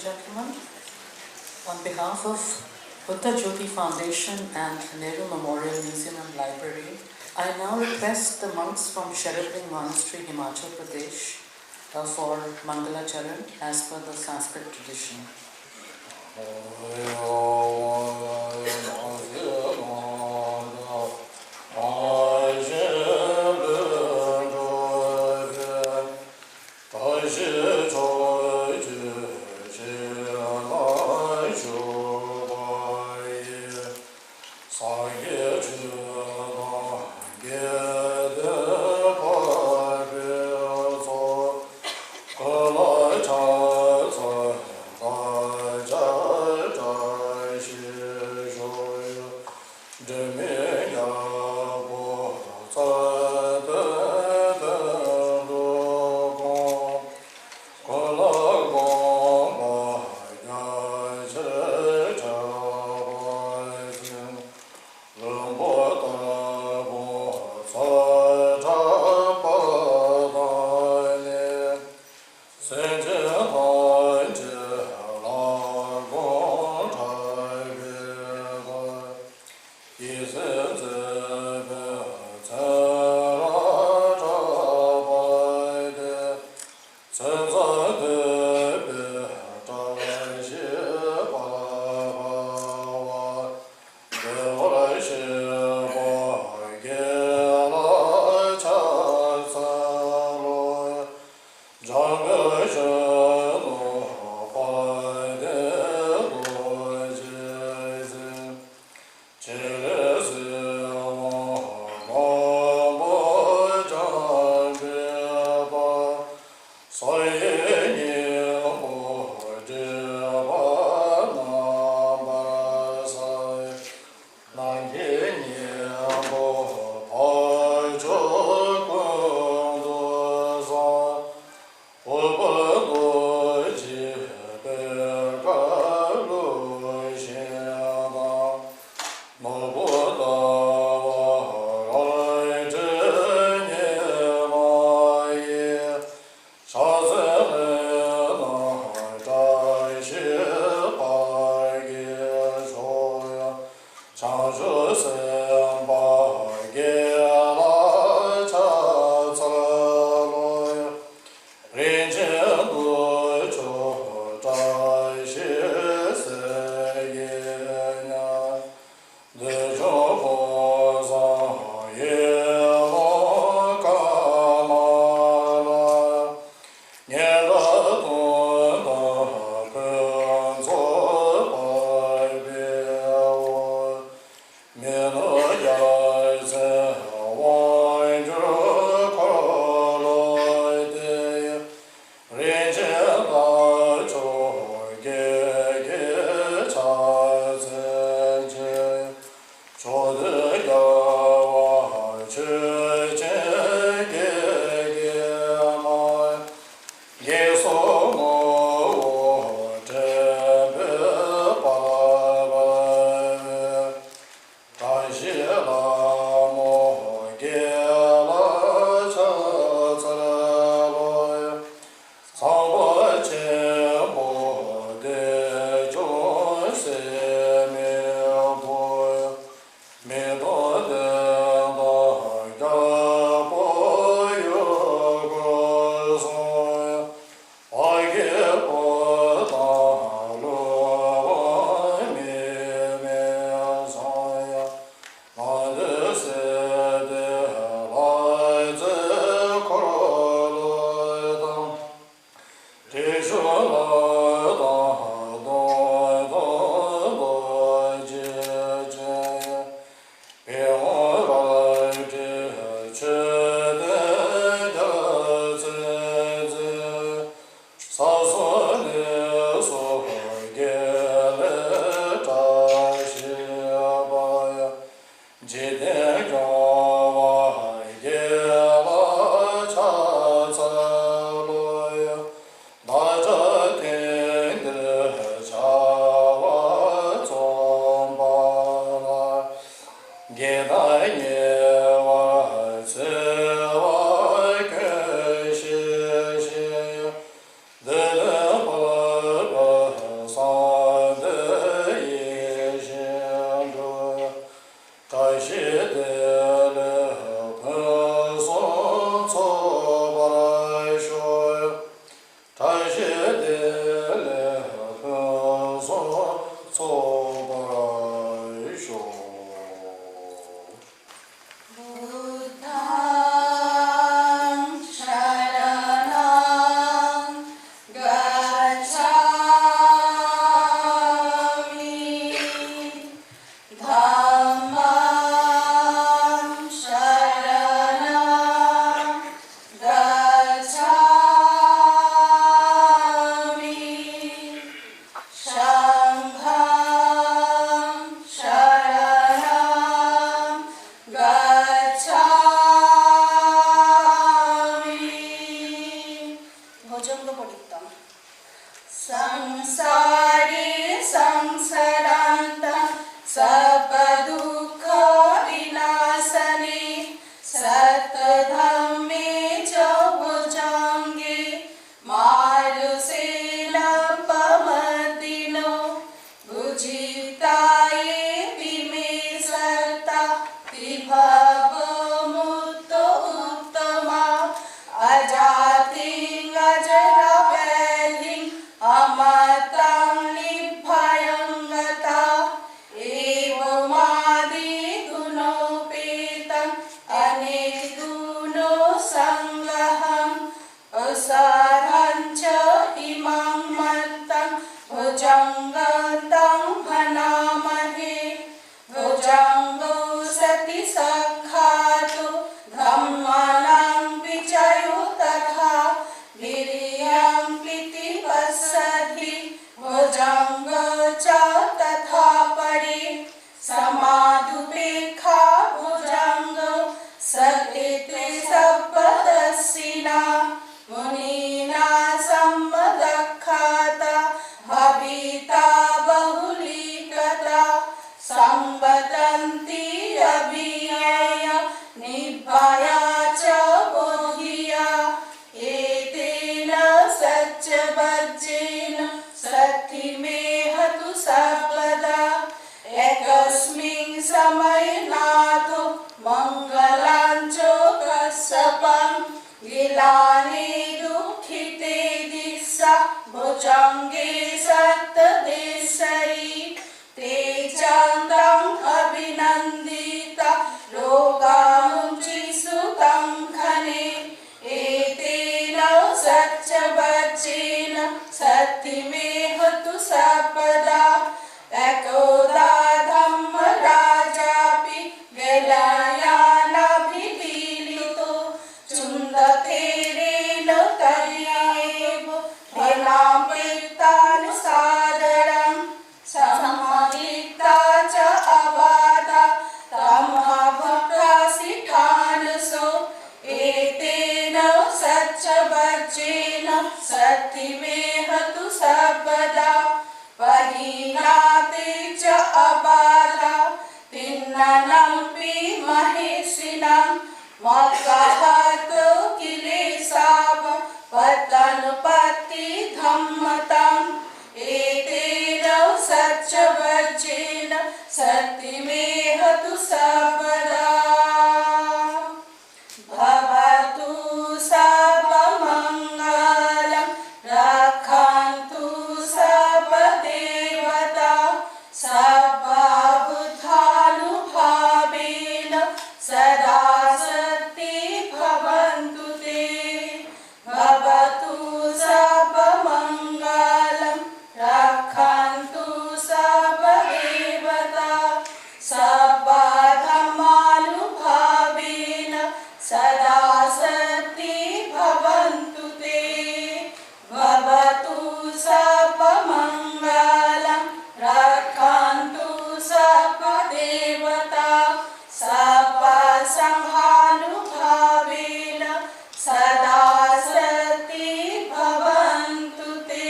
gentlemen. On behalf of Buddha Jyoti Foundation and Nehru Memorial Museum and Library, I now request the monks from Sherabling Monastery, Himachal Pradesh for Mangala Charan as per the Sanskrit tradition. Samadupekha bhujango Satitve sabbadasina Munina sammadakkhata Bhavita bahulikata Sambadanti abhiyaya Nibbaya cha bodhiya Etena satchabhajjena Satthimeha sabbada Ekasmin samayanato Mangalancho kasapam Gilane dukhite dissa Bhujange sattadesai Te chandam abhinandita Lokamunchi sutam khane Etena satchabhajjena Satthimeha sabbada Ekoda dhamma rajapi Gelayana bhidilito Chundaterena taryevo Dhanam pirtanu sadaram Samadikta cha avada Tamha bhakrasikhanaso Etena satchabhajjena Satthimeha sabbada Vahinate cha abala Tinnanampi mahesinam Makkahato kilesava Patanupati dhammatam Etena satchabhajjena Satthimeha sabbada Bhavatu sabbamangalam Rakhantu sabbadevata Sabbabudhanubhavena Sada sati bhavantu te Bhavatu sabbamangalam Rakhantu sabbadevata Sabbadhammanubhavena Sada sati bhavantu te Bhavatu sabbamangalam Rakhantu sabbadevata Sabbasanghanubhavena Sada sati bhavantu te.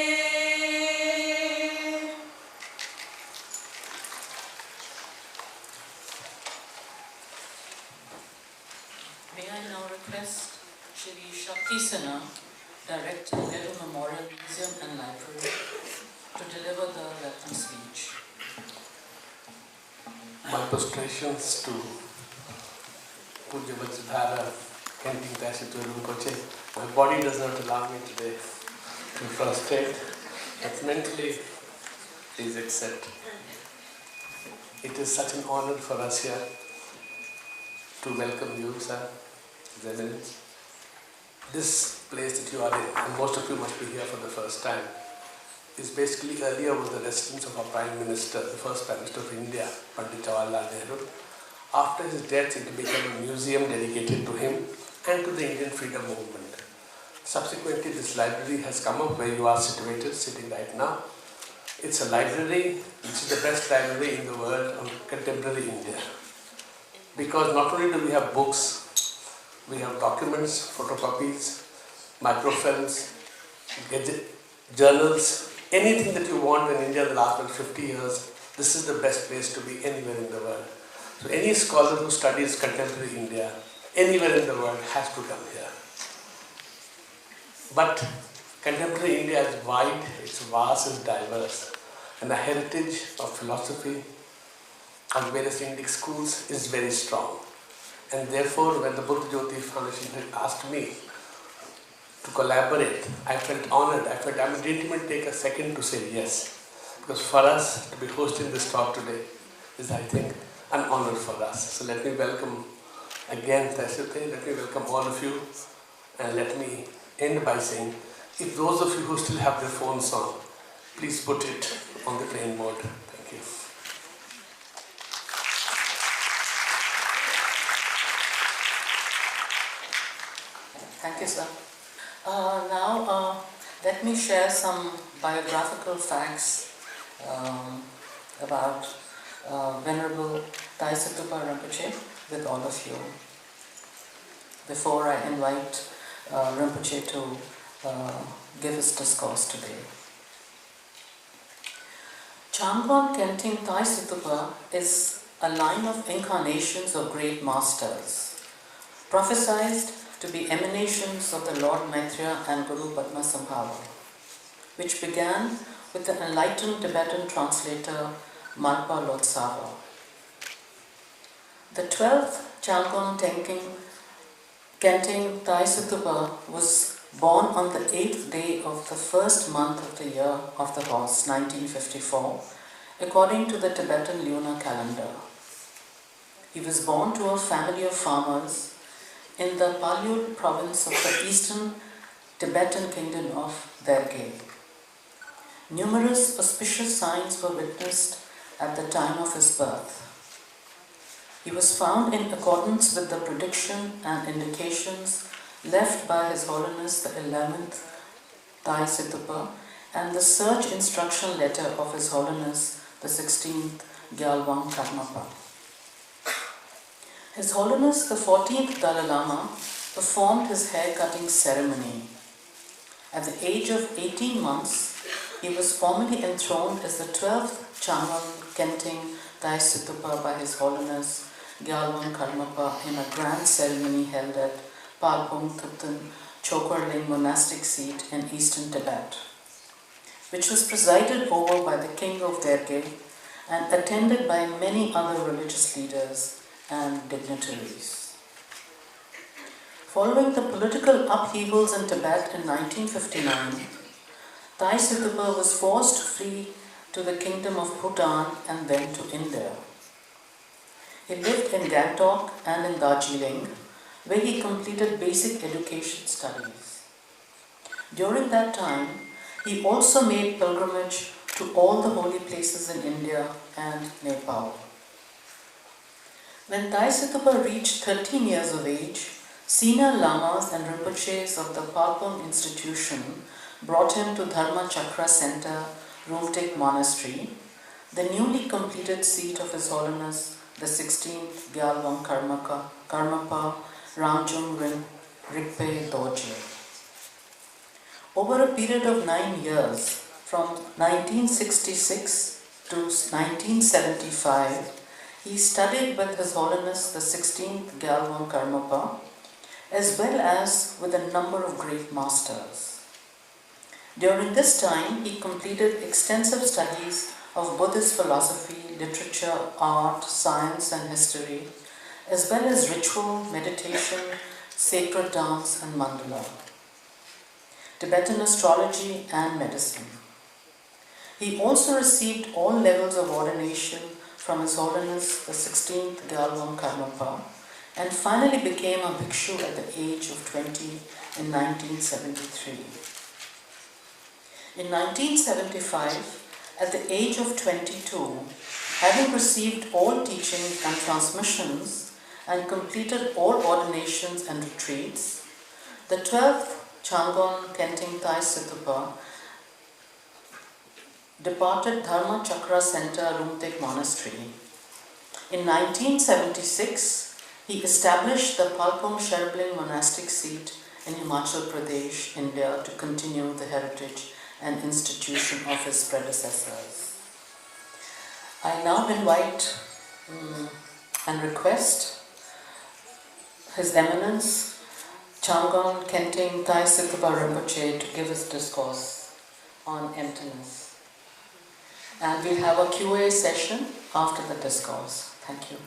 May I now request Shri Shakti Sinha, Director, Nehru Memorial Museum and Library, to deliver the welcome speech. My prostrations to Puja Vajradhara, Kenting Taï Situ Rinpoché. My body does not allow me today to prostrate, but mentally, please accept. It is such an honor for us here to welcome you, sir, His Eminence. This place that you are in, and most of you must be here for the first time, is basically earlier was the residence of our Prime Minister, the first Prime Minister of India, Pandit Jawaharlal Nehru. After his death, it became a museum dedicated to him and to the Indian freedom movement. Subsequently, this library has come up where you are situated, sitting right now. It's a library which is the best library in the world on contemporary India. Because not only do we have books, we have documents, photocopies, microfilms, journals, anything that you want in India in the last 50 years, this is the best place to be anywhere in the world. So any scholar who studies contemporary India, anywhere in the world, has to come here. But contemporary India is wide, it's vast, it's diverse, and the heritage of philosophy of various Indic schools is very strong. And therefore, when the Buddha Jyoti Foundation had asked me to collaborate, I felt honored. I didn't even take a second to say yes. Because for us to be hosting this talk today is, I think, an honor for us. So let me welcome again Tai Situ, let me welcome all of you, and let me end by saying, if those of you who still have their phones on, please put it on the plane mode. Thank you. Thank you, sir. Now, let me share some biographical facts about Venerable Tai Situ Rinpoché with all of you. Before I invite Rinpoché to give his discourse today. Changwon Kenting Taï Situ is a line of incarnations of great masters, prophesied to be emanations of the Lord Maitreya and Guru Padmasambhava, which began with the enlightened Tibetan translator Marpa Lodsawa. The 12th Changwon Kenting Taï Situ was born on the 8th day of the first month of the year of the horse, 1954, according to the Tibetan lunar calendar. He was born to a family of farmers in the Palyud province of the eastern Tibetan kingdom of Derge. Numerous auspicious signs were witnessed at the time of his birth. He was found in accordance with the prediction and indications left by His Holiness the 11th Tai Situ and the search instruction letter of His Holiness the 16th Gyalwang Karmapa. His Holiness the 14th Dalai Lama performed his hair-cutting ceremony. At the age of 18 months, he was formally enthroned as the 12th Changwon Kenting Taï Situ by His Holiness Gyalwang Karmapa in a grand ceremony held at Palpung Thupten Chokorling monastic seat in eastern Tibet, which was presided over by the king of Derge and attended by many other religious leaders and dignitaries. Following the political upheavals in Tibet in 1959, Tai Situ was forced to flee to the kingdom of Bhutan and then to India. He lived in Gangtok and in Darjeeling, where he completed basic education studies. During that time, he also made pilgrimage to all the holy places in India and Nepal. When Tai Situ reached 13 years of age, senior lamas and rinpoches of the Palpung institution brought him to Dharma Chakra Center, Rumtek Monastery, the newly completed seat of His Holiness the 16th Gyalwang Karmapa Ramjung Rigpe Dorje. Over a period of 9 years, from 1966 to 1975, he studied with His Holiness the 16th Gyalwang Karmapa, as well as with a number of great masters. During this time, he completed extensive studies of Buddhist philosophy, literature, art, science and history, as well as ritual, meditation, sacred dance and mandala, Tibetan astrology and medicine. He also received all levels of ordination from His Holiness the 16th Gyalwang Karmapa and finally became a bhikshu at the age of 20 in 1973. In 1975, at the age of 22, having received all teachings and transmissions and completed all ordinations and retreats, the 12th Changwon Kenting Taï Situ departed Dharma Chakra Center, Rumtek Monastery. In 1976, he established the Palpung Sherbling monastic seat in Himachal Pradesh, India, to continue the heritage and institution of his predecessors. I now invite and request His Eminence Changwon Kenting Taï Situ Rinpoché to give his discourse on emptiness. And we'll have a Q&A session after the discourse. Thank you.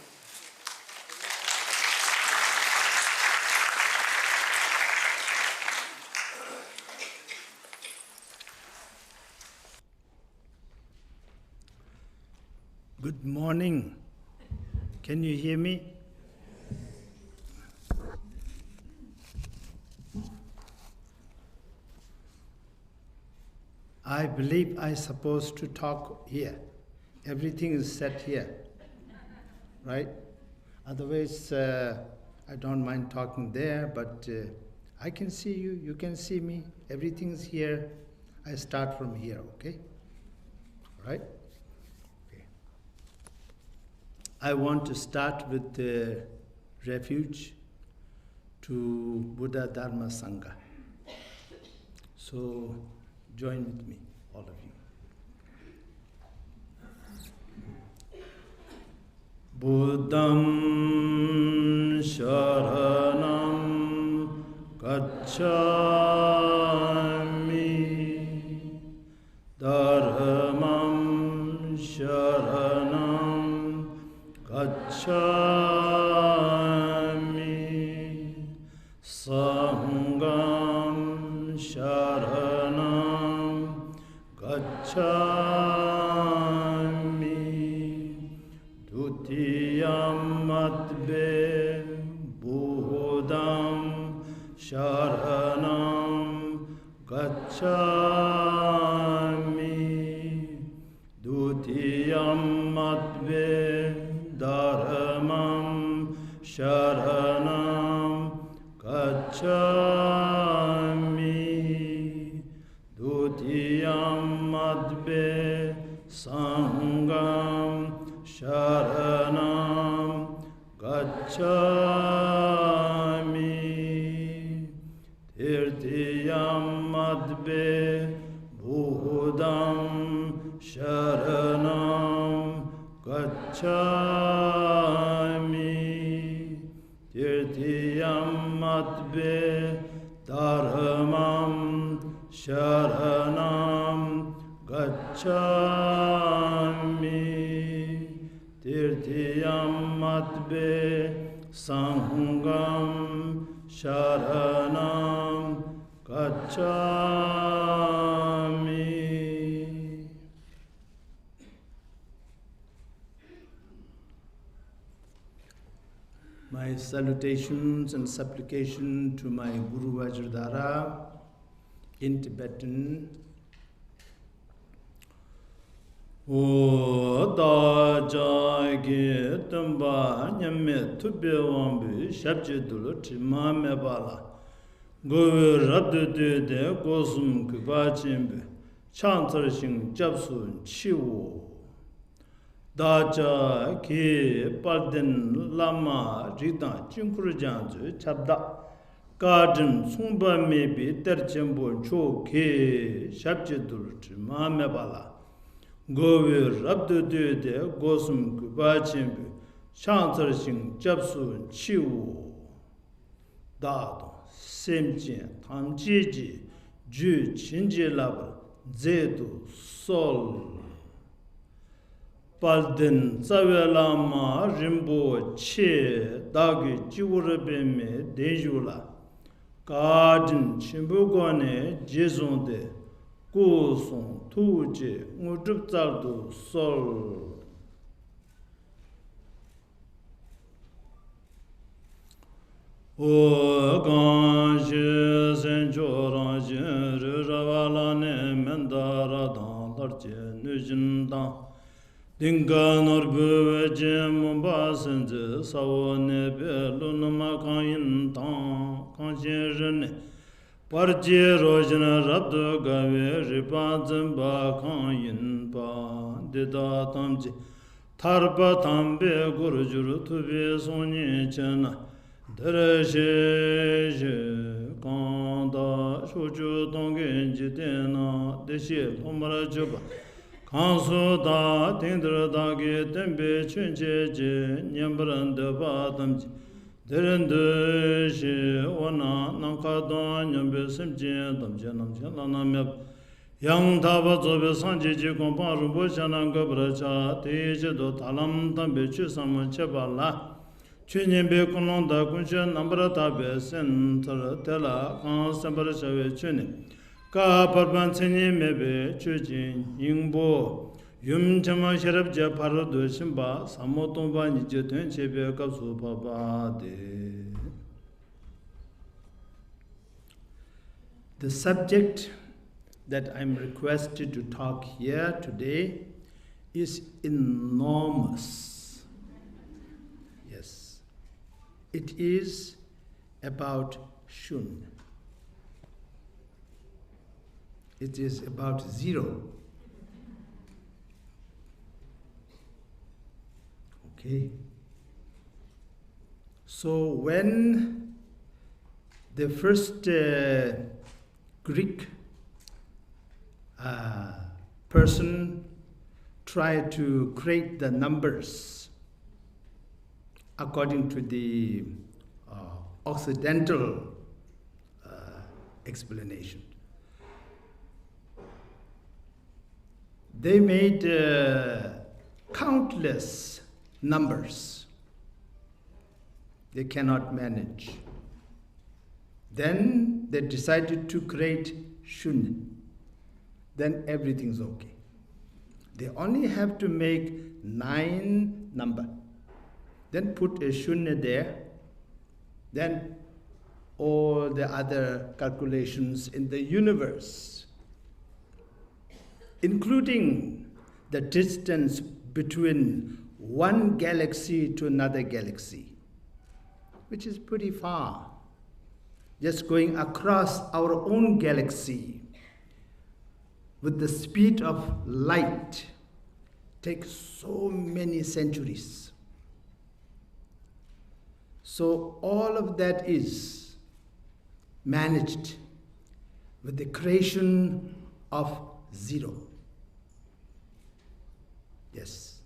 Good morning. Can you hear me? I believe I'm supposed to talk here. Everything is set here, right? Otherwise, I don't mind talking there, but I can see you, you can see me, everything's here. I start from here, okay? Right? Okay. I want to start with the refuge to Buddha Dharma Sangha. So join with me, all of you. Buddham Sharanam Gacchami Dharmam Sharanam Gacchami Sangham Sharanam Gacchami Dutiyam Madbe Buddham Sharanam Gacchami Dutiyam Madbe Dharmam Sharanam Gacchami Dutiyam Madbe Sangham Sharanam Gacchami Tirtiyam Madbe Buddham Sharanam Gacchami Tirtiyam Madbe Dharmam Sharanam Gacchami Tirtiyam Madbe Sangham Sharanam Gacchami. My salutations and supplication to my Guru Vajradhara in Tibetan. O da jage tamba nyame tube wambi shabje dulut mame bala go rabde de gosum kubachimbe chantar sing japsun chiwo daja ke parden lama rida chinkur janju chabda garden sumba mebi terchembo cho ke shabje dulut mame bala Govi rabdu de gosum kubachimbu chantar sing japsu chiwu dado semjin tamjiji ju chinji labar zedu sol palden tsavelama rimbo che dagi jiwurabeme denjula garden chimbugone jezonde Gosong tuje ngudrup zardu sol O ganje senjoran jere ravalane mendara dan larje nujindan Dinga norbu jem basenze savone belunma kayin tan kanjerne Parje rojna rabdo gave ripa zamba kanyin pa deda tamji tarpa tambe gurujuru tube sonye chana dereshe je kanda shochu tongen jitena deshe lomara juba kansu da tindra dagi tembe chunche je nyambran deba tamji Derende she wana nankada nyambe semje damje namje lanamyab yang taba zobe sanje je kompa rumbo chana gabra cha teje do talam tambe chu sama chebala chu nyembe kunonda kunche nambra tabe sen tar tela kan sambara chawe chune ka parban tseni mebe chu jin yingbo Yum chama sharab ja parado shimba samotomba nije tuen chebe kapsu papa de. The subject that I'm requested to talk here today is enormous. Yes. It is about Shun. It is about zero. Okay. So when the first Greek person tried to create the numbers according to the Occidental explanation, they made countless numbers. They cannot manage. Then they decided to create Shunya. Then everything's okay. They only have to make 9 number. Then put a Shunya there. Then all the other calculations in the universe, including the distance between one galaxy to another galaxy, which is pretty far. Just going across our own galaxy with the speed of light takes so many centuries. So all of that is managed with the creation of zero. Yes.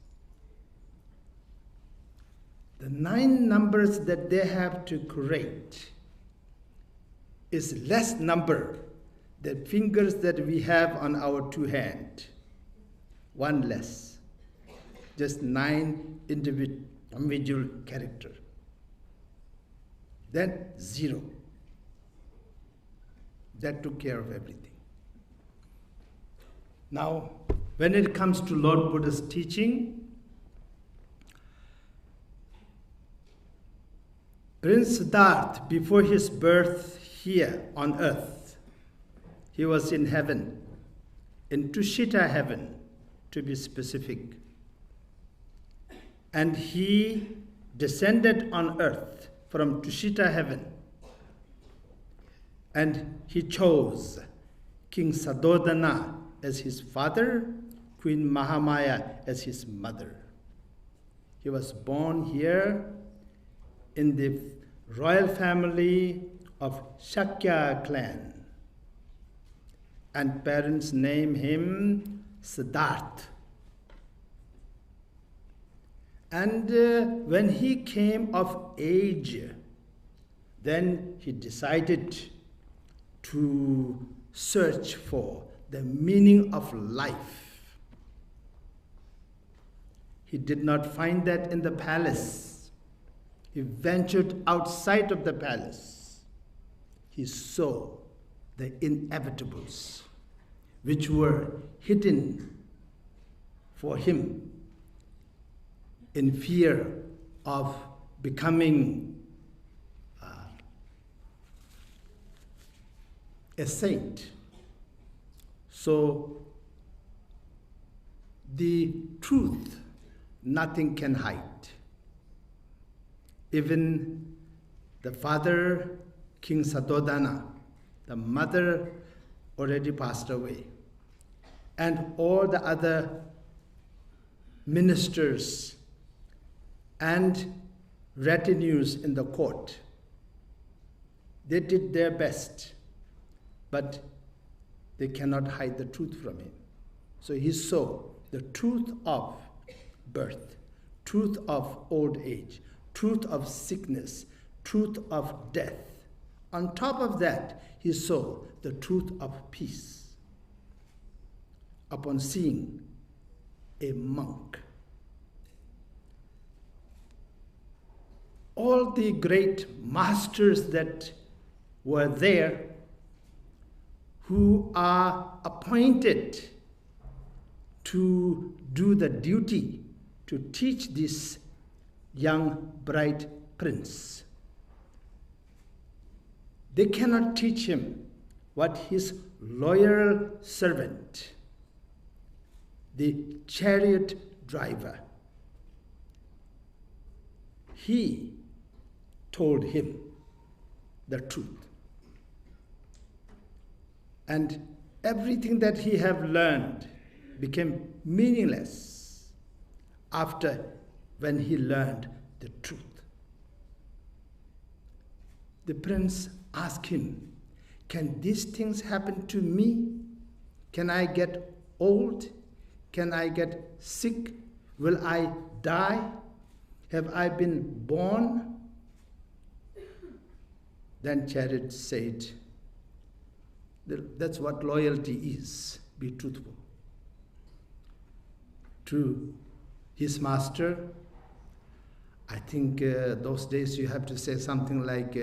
The 9 numbers that they have to create is less number than fingers that we have on our 2 hands. 1 less. Just 9 individual character. Then 0. That took care of everything. Now, when it comes to Lord Buddha's teaching, Prince Siddhartha, before his birth here on earth, he was in heaven, in Tushita heaven, to be specific. And he descended on earth from Tushita heaven. And he chose King Sadodana as his father, Queen Mahamaya as his mother. He was born here in the royal family of Shakya clan. And parents named him Siddhartha. And when he came of age, then he decided to search for the meaning of life. He did not find that in the palace. He ventured outside of the palace. He saw the inevitables, which were hidden for him in fear of becoming a saint. So the truth, nothing can hide. Even the father, King Sadodana, the mother already passed away, and all the other ministers and retinues in the court, they did their best, but they cannot hide the truth from him. So he saw the truth of birth, truth of old age, truth of sickness, truth of death. On top of that, he saw the truth of peace. Upon seeing a monk, all the great masters that were there, who are appointed to do the duty to teach this young bright prince, they cannot teach him what his loyal servant, the chariot driver, he told him the truth. And everything that he have learned became meaningless after when he learned the truth. The prince asked him, can these things happen to me? Can I get old? Can I get sick? Will I die? Have I been born? Then Chariot said, that's what loyalty is, be truthful. To his master, I think those days you have to say something like,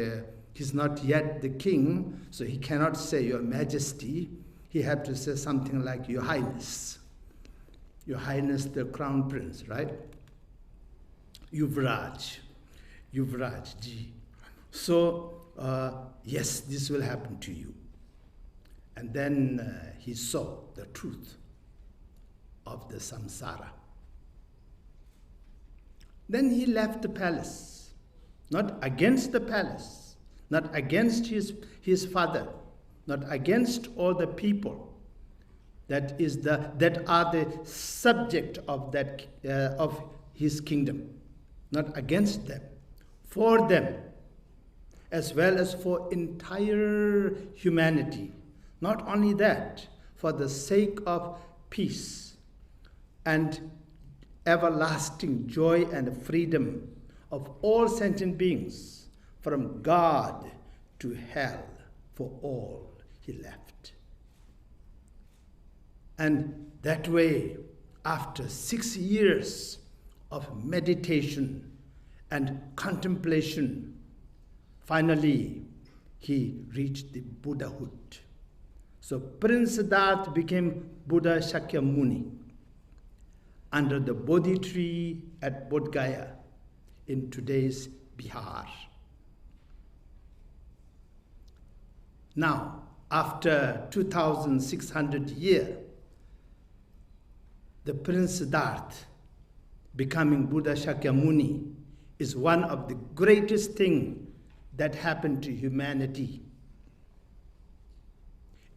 he's not yet the king, so he cannot say Your Majesty. He had to say something like Your Highness. Your Highness the Crown Prince, right? Yuvraj ji. So, yes, this will happen to you. And then he saw the truth of the samsara. Then he left the palace, not against the palace, not against his father, not against all the people that are the subject of of his kingdom, not against them, for them, as well as for entire humanity. Not only that, for the sake of peace and everlasting joy and freedom of all sentient beings, from God to hell, for all he left. And that way, after 6 years of meditation and contemplation, finally he reached the Buddhahood. So Prince Siddhartha became Buddha Shakyamuni under the Bodhi tree at Bodh Gaya in today's Bihar. Now, after 2,600 years, the Prince Siddhartha becoming Buddha Shakyamuni is one of the greatest things that happened to humanity.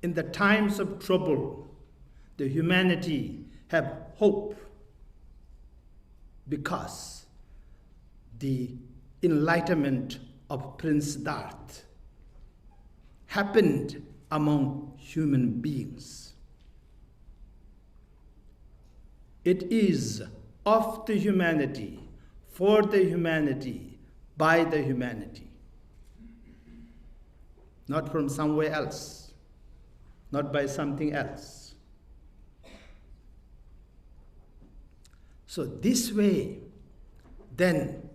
In the times of trouble, the humanity have hope because the enlightenment of Prince Siddhartha happened among human beings. It is of the humanity, for the humanity, by the humanity. Not from somewhere else, not by something else. So this way, then,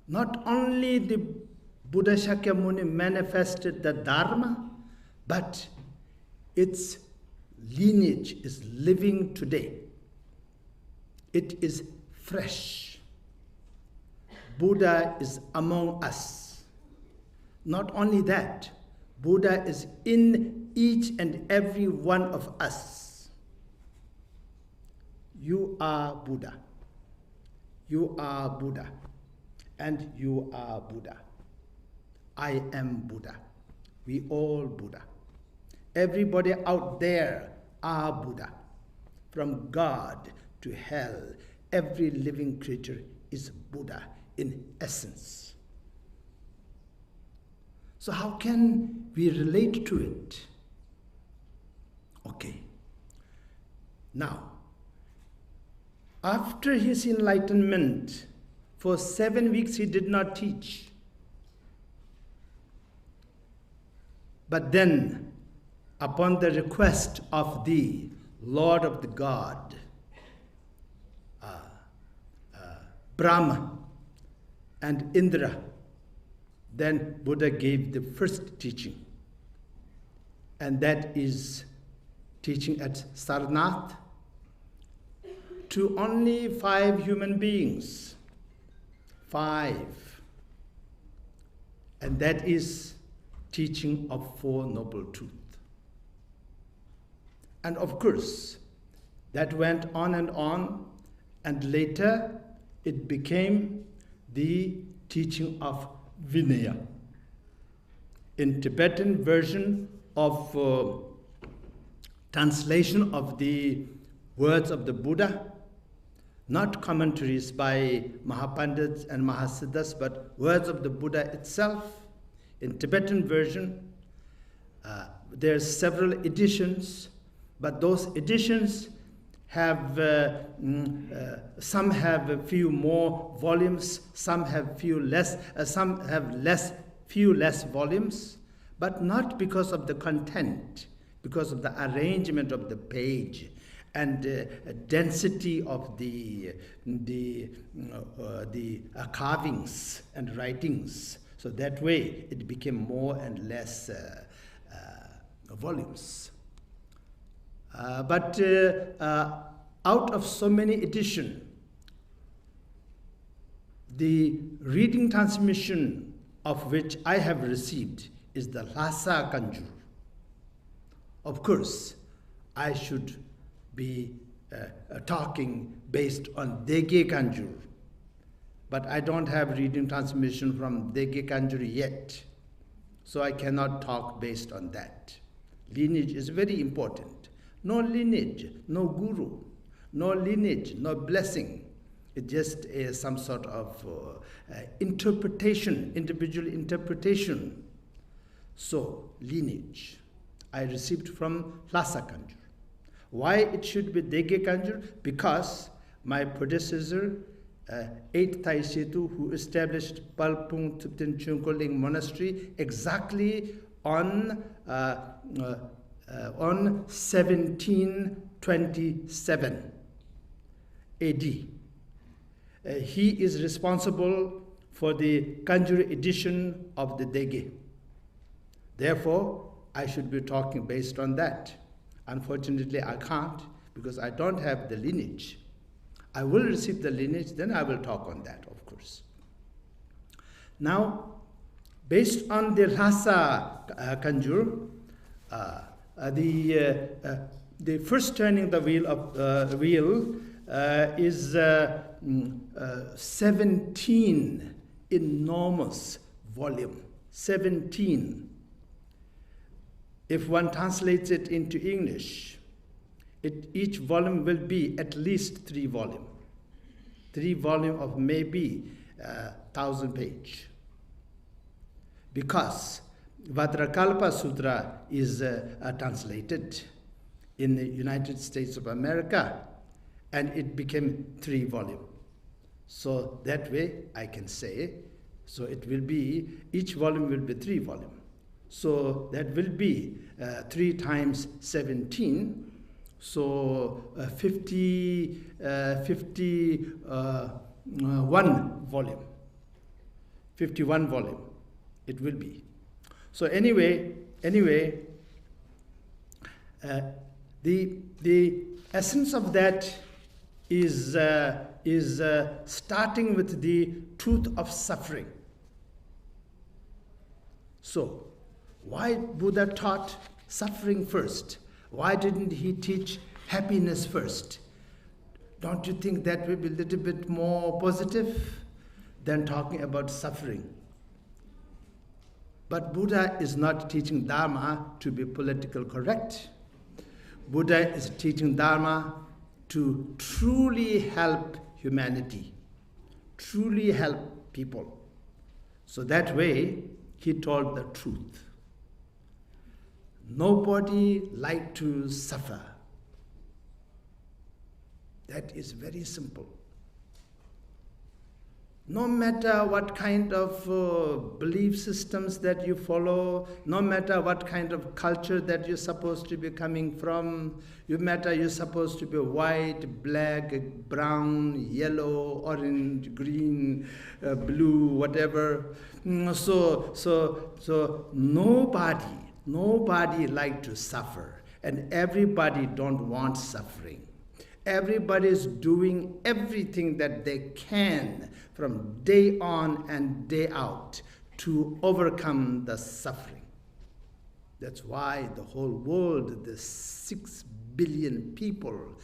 not only the Buddha Shakyamuni manifested the Dharma, but its lineage is living today. It is fresh. Buddha is among us. Not only that, Buddha is in each and every one of us. You are Buddha. You are Buddha. And you are Buddha. I am Buddha. We all Buddha. Everybody out there are Buddha. From God to hell, every living creature is Buddha in essence. So how can we relate to it? Okay. Now, after his enlightenment, for 7 weeks he did not teach. But then, upon the request of the Lord of the God, Brahma and Indra, then Buddha gave the first teaching. And that is teaching at Sarnath to only 5 human beings. 5. And that is teaching of 4 Noble Truths. And of course, that went on, and later it became the teaching of Vinaya. In Tibetan version of translation of the words of the Buddha, not commentaries by Mahapandits and Mahasiddhas, but words of the Buddha itself. In Tibetan version, there's several editions, but those editions have some have a few more volumes, some have few less volumes, but not because of the content, because of the arrangement of the page and density of the carvings and writings. So that way it became more and less volumes. But out of so many editions, the reading transmission of which I have received is the Lhasa Kanjur. Of course, I should be talking based on Dege Kanjur, but I don't have reading transmission from Dege Kanjur yet, so I cannot talk based on that. Lineage is very important. No lineage, no guru, no lineage, no blessing. It just is some sort of interpretation, individual interpretation. So, lineage, I received from Lhasa Kanjur. Why it should be Dege Kanjur? Because my predecessor, 8th Tai Situ, who established Palpung Tupten Chungkoling Monastery exactly on 1727 AD. He is responsible for the Kanjur edition of the Dege. Therefore, I should be talking based on that. Unfortunately, I can't because I don't have the lineage. I will receive the lineage, then I will talk on that, of course. Now, based on the Lhasa Kanjur, the first turning the wheel is 17 enormous volume. 17. If one translates it into English, each volume will be at least 3 volumes. 3 volumes of maybe 1,000 pages. Because Vajrakalpa Sutra is translated in the United States of America, and it became 3 volumes. So that way I can say, so it will be, each volume will be 3 volumes. So that will be 3 times 17, so 51 volume. 51 volume it will be. So anyway, the essence of that is starting with the truth of suffering. So, why Buddha taught suffering first? Why didn't he teach happiness first? Don't you think that will be a little bit more positive than talking about suffering? But Buddha is not teaching Dharma to be politically correct. Buddha is teaching Dharma to truly help humanity, truly help people. So that way, he told the truth. Nobody likes to suffer. That is very simple. No matter what kind of belief systems that you follow, no matter what kind of culture that you're supposed to be coming from, no matter you're supposed to be white, black, brown, yellow, orange, green, blue, whatever. So nobody like to suffer, and everybody don't want suffering. Everybody is doing everything that they can from day on and day out to overcome the suffering. That's why the whole world, the 6 billion people,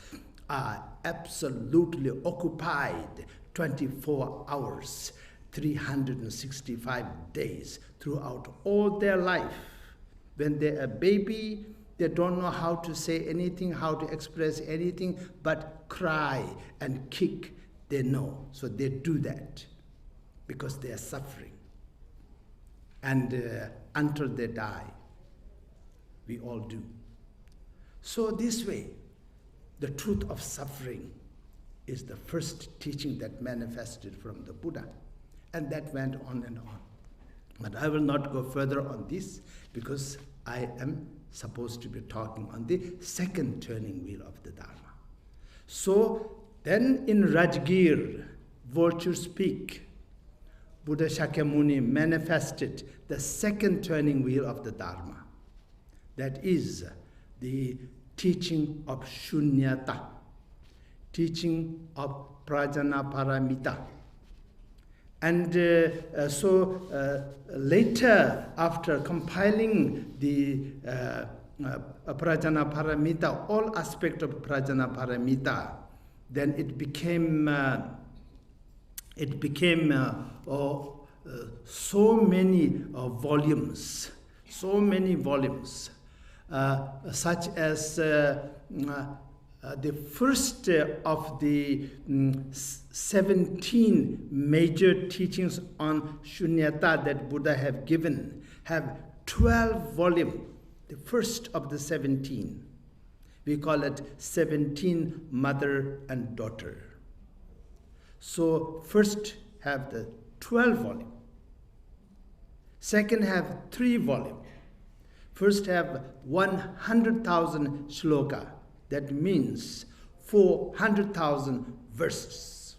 are absolutely occupied 24 hours, 365 days throughout all their life. When they're a baby, they don't know how to say anything, how to express anything, but cry and kick, they know. So they do that because they are suffering. And until they die, we all do. So this way, the truth of suffering is the first teaching that manifested from the Buddha. And that went on and on. But I will not go further on this because I am supposed to be talking on the second turning wheel of the Dharma. So then in Rajgir, Vulture's Peak, Buddha Shakyamuni manifested the second turning wheel of the Dharma. That is the teaching of Shoonyata, teaching of Prajnaparamita. And so later, after compiling the Prajnaparamita, all aspects of Prajnaparamita, then it became so many volumes, such as the first of the 17 major teachings on Shoonyata that Buddha have given have 12 volumes, the first of the 17. We call it 17 mother and daughter. So first have the 12 volume. Second have 3 volume. First have 100,000 shloka. That means 400,000 verses.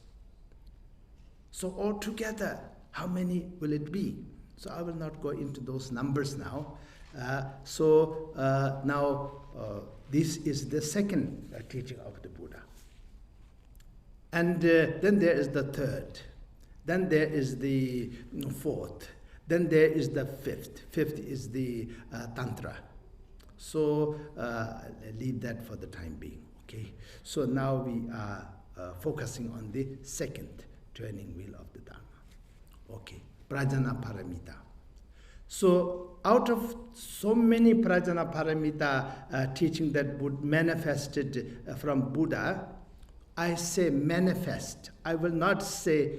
So altogether, how many will it be? So I will not go into those numbers now. Now this is the second teaching of the Buddha. And then there is the third. Then there is the fourth. Then there is the fifth. Fifth is the Tantra. So I'll leave that for the time being, okay? So now we are focusing on the second turning wheel of the Dharma. Okay, Prajnaparamita. So out of so many Prajnaparamita teaching that manifested from Buddha, I say manifest. I will not say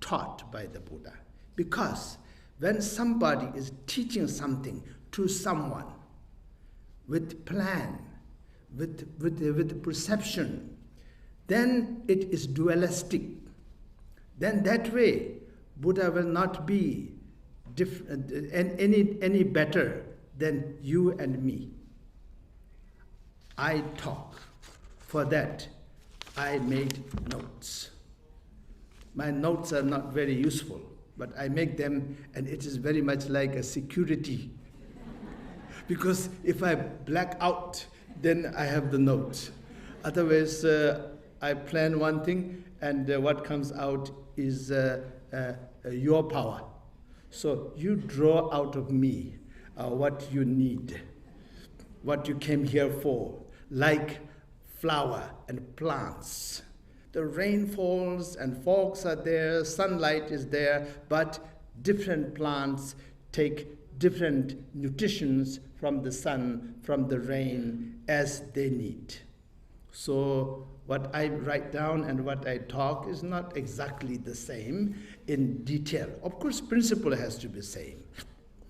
taught by the Buddha. Because when somebody is teaching something to someone, with plan, with perception, then it is dualistic. Then that way, Buddha will not be different, any better than you and me. I talk. For that, I made notes. My notes are not very useful, but I make them, and it is very much like a security. Because if I black out, then I have the note. Otherwise, I plan one thing, and what comes out is your power. So you draw out of me what you need, what you came here for, like flower and plants. The rain falls and fogs are there, sunlight is there, but different plants take different nutritions from the sun, from the rain, as they need. So what I write down and what I talk is not exactly the same in detail. Of course, principle has to be the same,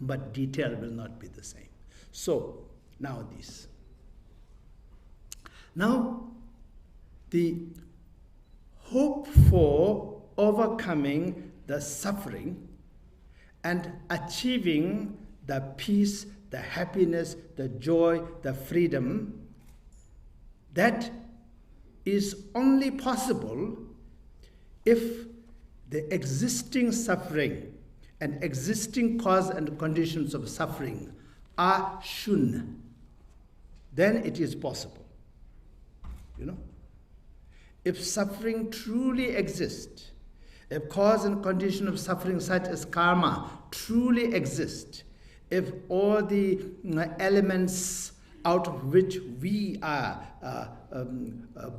but detail will not be the same. So, now this. Now, the hope for overcoming the suffering and achieving the peace, the happiness, the joy, the freedom, that is only possible if the existing suffering and existing cause and conditions of suffering are shun. Then it is possible. You know? If suffering truly exists, if cause and condition of suffering such as karma truly exist, if all the elements out of which we are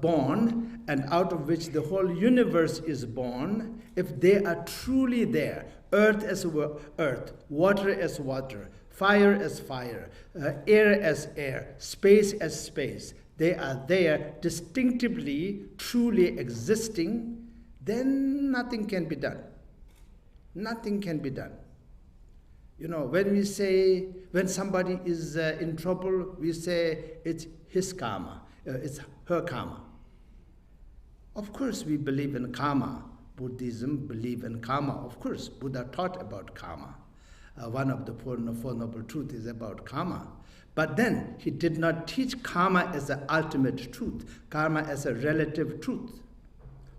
born and out of which the whole universe is born, if they are truly there, earth as earth, water as water, fire as fire, air as air, space as space, they are there distinctively, truly existing, then nothing can be done. Nothing can be done. You know, when we say, when somebody is in trouble, we say it's his karma, it's her karma. Of course we believe in karma. Buddhism believe in karma. Of course, Buddha taught about karma. One of the Four Noble Truths is about karma. But then he did not teach karma as the ultimate truth, karma as a relative truth.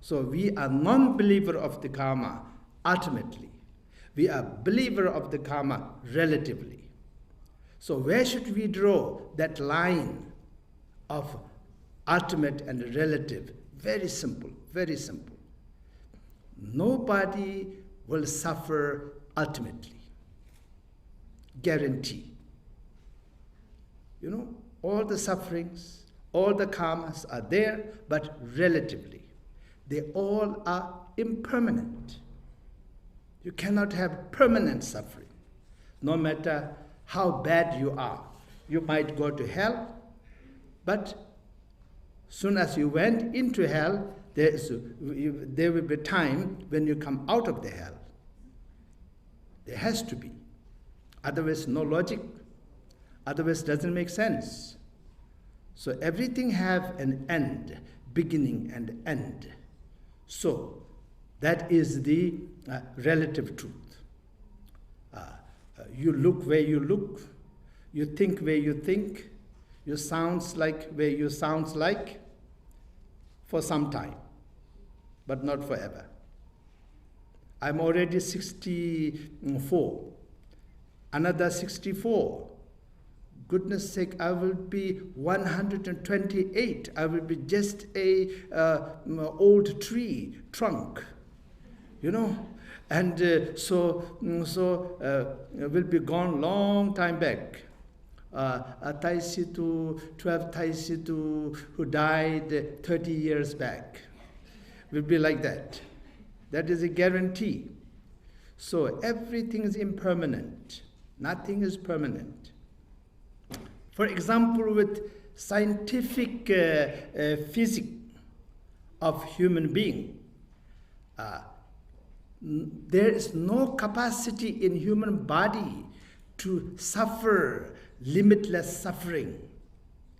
So we are non-believer of the karma ultimately. We are believer of the karma relatively. So where should we draw that line of ultimate and relative? Very simple, very simple. Nobody will suffer ultimately. Guarantee. You know, all the sufferings, all the karmas are there, but relatively. They all are impermanent. You cannot have permanent suffering, no matter how bad you are. You might go to hell, but soon as you went into hell, there will be time when you come out of the hell. There has to be. Otherwise, no logic. Otherwise, doesn't make sense. So everything have an end, beginning and end. So that is the relative truth. You look where you look, you think where you think, you sounds like where you sounds like, for some time, but not forever. I'm already 64. Another 64. Goodness sake, I will be 128. I will be just a old tree trunk, you know, and so will be gone long time back. A Tai Situ, 12 Tai Situ who died 30 years back will be like that. That is a guarantee. So everything is impermanent. Nothing is permanent. For example, with scientific physics of human being, there is no capacity in human body to suffer limitless suffering.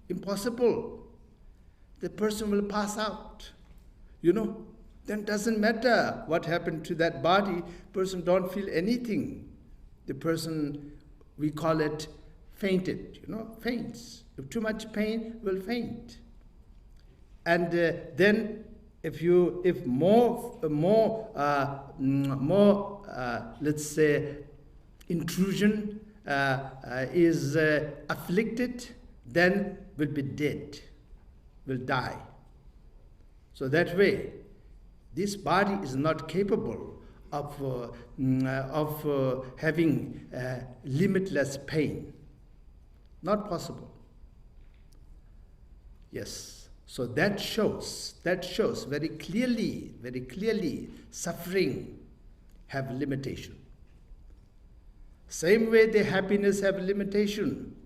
Impossible. The person will pass out. You know, then doesn't matter what happened to that body. Person don't feel anything. The person, we call it fainted, you know, faints. If too much pain, will faint. And then if more, let's say, intrusion is afflicted, then will be dead, will die. So that way, this body is not capable of having limitless pain. Not possible. Yes. So that shows very clearly, suffering have limitation. Same way the happiness have limitation,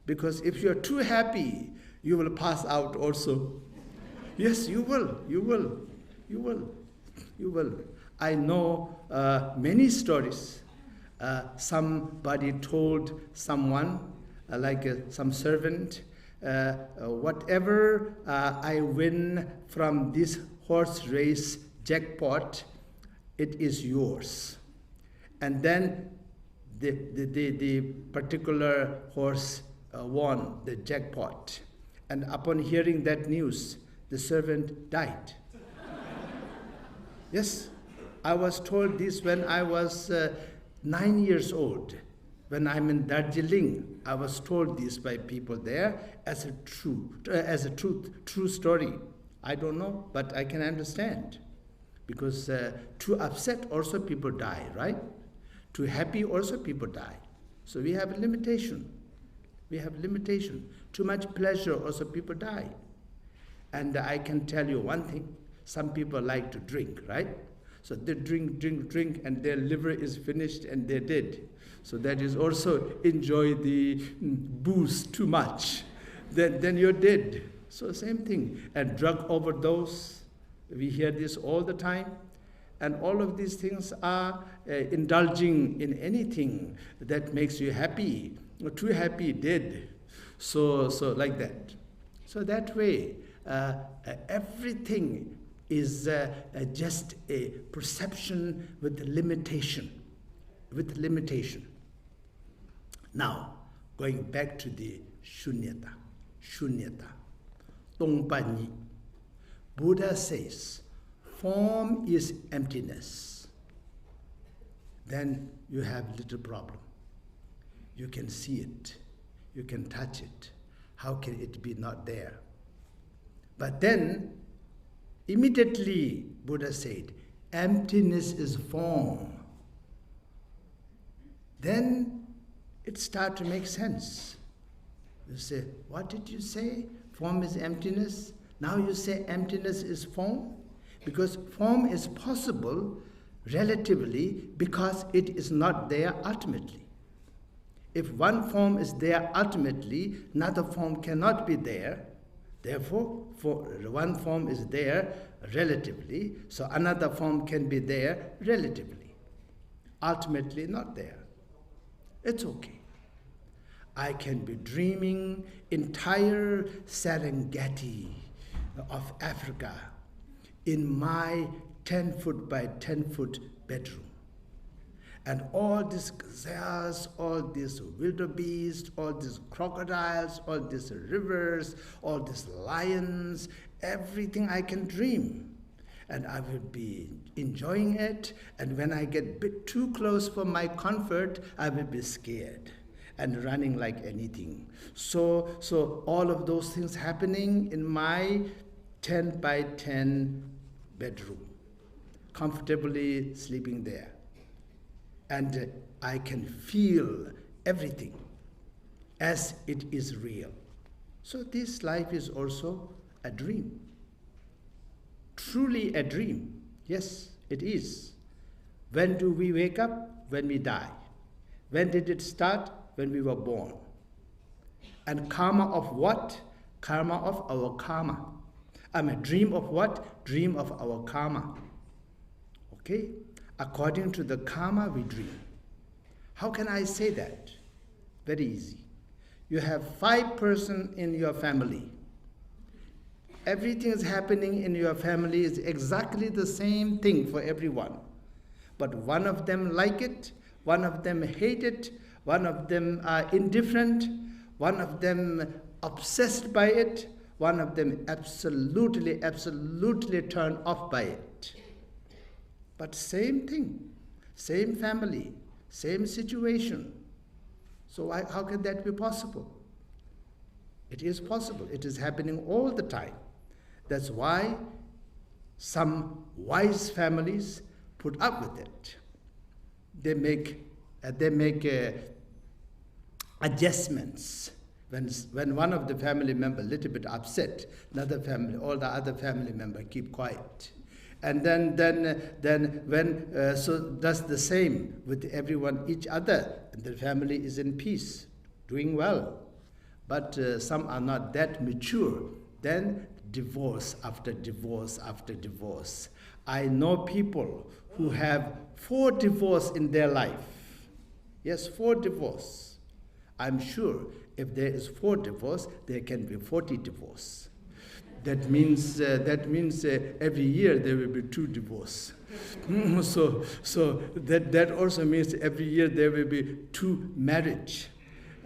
because if you are too happy, you will pass out also. Yes, you will. I know many stories. Somebody told someone, some servant, whatever I win from this horse race jackpot, it is yours. And then the particular horse won the jackpot. And upon hearing that news, the servant died. Yes, I was told this when I was 9 years old. When I'm in Darjeeling, I was told this by people there as a true story. I don't know, but I can understand. Because too upset also people die, right? Too happy also people die. So we have a limitation. Too much pleasure also people die. And I can tell you one thing, some people like to drink, right? So they drink, and their liver is finished and they're dead. So that is also enjoy the booze too much. Then you're dead. So same thing. And drug overdose, we hear this all the time. And all of these things are indulging in anything that makes you happy. Too happy, dead. So like that. So that way, everything is just a perception with limitation. With limitation. Now, going back to the Shoonyata. Shoonyata. Tongpa Nyi. Buddha says, form is emptiness. Then you have little problem. You can see it. You can touch it. How can it be not there? But then, immediately, Buddha said, emptiness is form. Then it starts to make sense. You say, what did you say? Form is emptiness. Now you say emptiness is form? Because form is possible relatively because it is not there ultimately. If one form is there ultimately, another form cannot be there. Therefore, one form is there relatively, so another form can be there relatively. Ultimately not there. It's okay. I can be dreaming entire Serengeti of Africa in my 10-foot by 10-foot bedroom. And all these gazelles, all these wildebeest, all these crocodiles, all these rivers, all these lions, everything I can dream. And I will be enjoying it, and when I get a bit too close for my comfort, I will be scared and running like anything. So all of those things happening in my 10 by 10 bedroom, comfortably sleeping there. And I can feel everything as it is real. So this life is also a dream. Truly a dream. Yes, it is. When do we wake up? When we die. When did it start? When we were born. And karma of what? Karma of our karma. A dream of what? Dream of our karma. Okay? According to the karma we dream. How can I say that? Very easy. You have 5 persons in your family. Everything is happening in your family is exactly the same thing for everyone. But one of them like it, one of them hate it, one of them are indifferent, one of them obsessed by it, one of them absolutely turned off by it. But same thing, same family, same situation. So how can that be possible? It is possible. It is happening all the time. That's why some wise families put up with it. They make adjustments. When one of the family members a little bit upset, all the other family members keep quiet. And then when so does the same with everyone, each other, and the family is in peace, doing well. But some are not that mature. Then divorce after divorce after divorce. I know people who have 4 divorces in their life. Yes, 4 divorces. I'm sure if there is 4 divorces, there can be 40 divorces. That means every year there will be 2 divorces. So that also means every year there will be 2 marriages.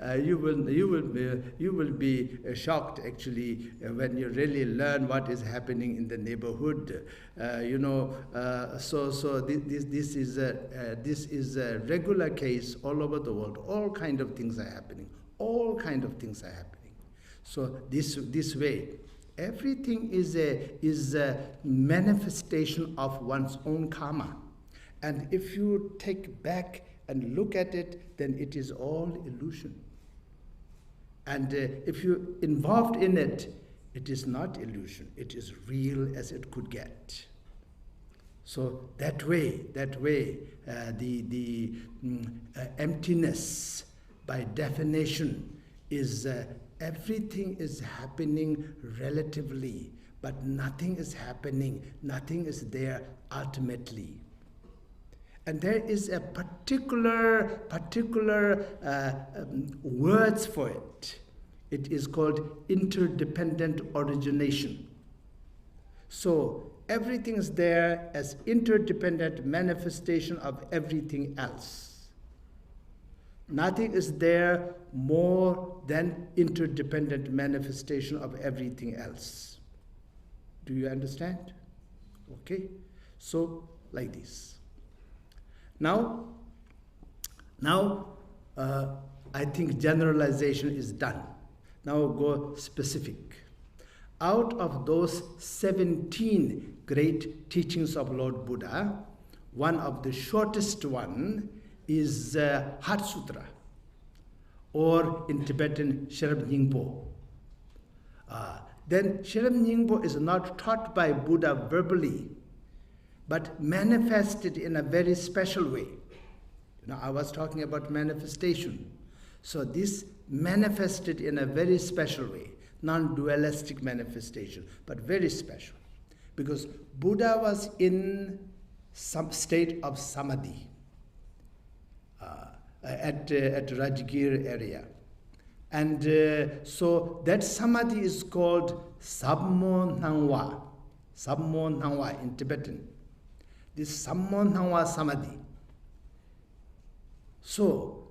You will be shocked actually when you really learn what is happening in the neighborhood. So this is a regular case all over the world. All kind of things are happening. All kind of things are happening. So this way, everything is a manifestation of one's own karma. And if you take back and look at it, then it is all illusion. And if you're involved in it, it is not illusion. It is real as it could get. So that way, the emptiness, by definition, is everything is happening relatively, but nothing is happening, nothing is there ultimately. And there is a particular words for it. It is called interdependent origination. So everything is there as interdependent manifestation of everything else. Nothing is there more than interdependent manifestation of everything else. Do you understand? Okay? So, like this. Now, I think generalization is done. Now we'll go specific. Out of those 17 great teachings of Lord Buddha, one of the shortest one is Heart Sutra, or in Tibetan, Sherab Nyingpo. Then Sherab Nyingpo is not taught by Buddha verbally, but manifested in a very special way. I was talking about manifestation. So this manifested in a very special way, non-dualistic manifestation, but very special. Because Buddha was in some state of samadhi at Rajgir area. And so that samadhi is called Sabmo Nangwa. Sabmo Nangwa in Tibetan. This Sabmo Nangwa samadhi. So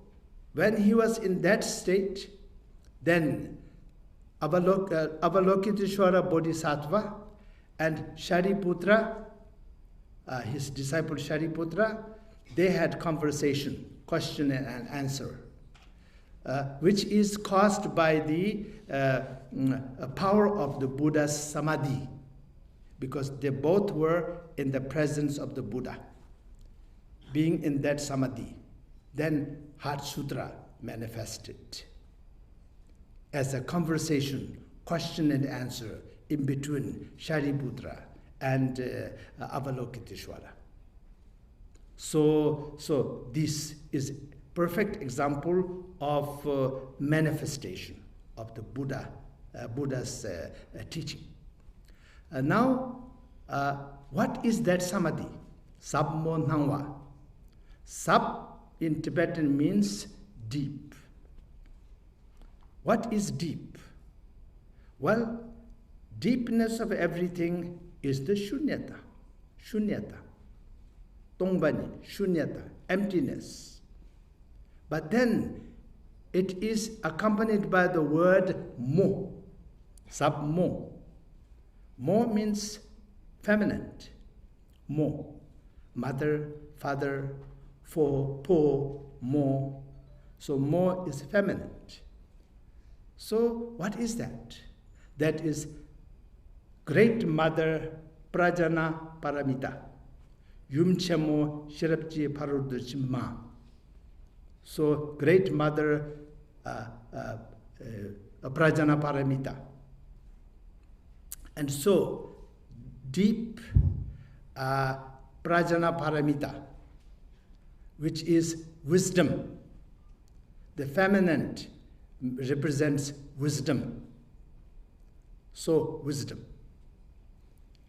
when he was in that state, then Avalokiteshvara Bodhisattva and Shariputra, his disciple Shariputra, they had conversation, question and answer, which is caused by the power of the Buddha's samadhi, because they both were in the presence of the Buddha, being in that samadhi. Then Heart Sutra manifested as a conversation, question and answer in between Shariputra and Avalokiteshvara. So this is perfect example of manifestation of the Buddha's teaching. Now, what is that samadhi? Sabmo Nangwa. Sab in Tibetan means deep. What is deep? Well, deepness of everything is the Shoonyata. Shoonyata. Tongbani, Shoonyata, emptiness. But then it is accompanied by the word mo, sab-mo. Mo means feminine. Mo, mother, father, po, mo. So mo is feminine. So what is that? That is Great Mother Prajana Paramita. Yumchemo Shirapji Parudachima. So Great Mother Prajana Paramita. And so deep Prajana Paramita, which is wisdom. The feminine represents wisdom. So wisdom,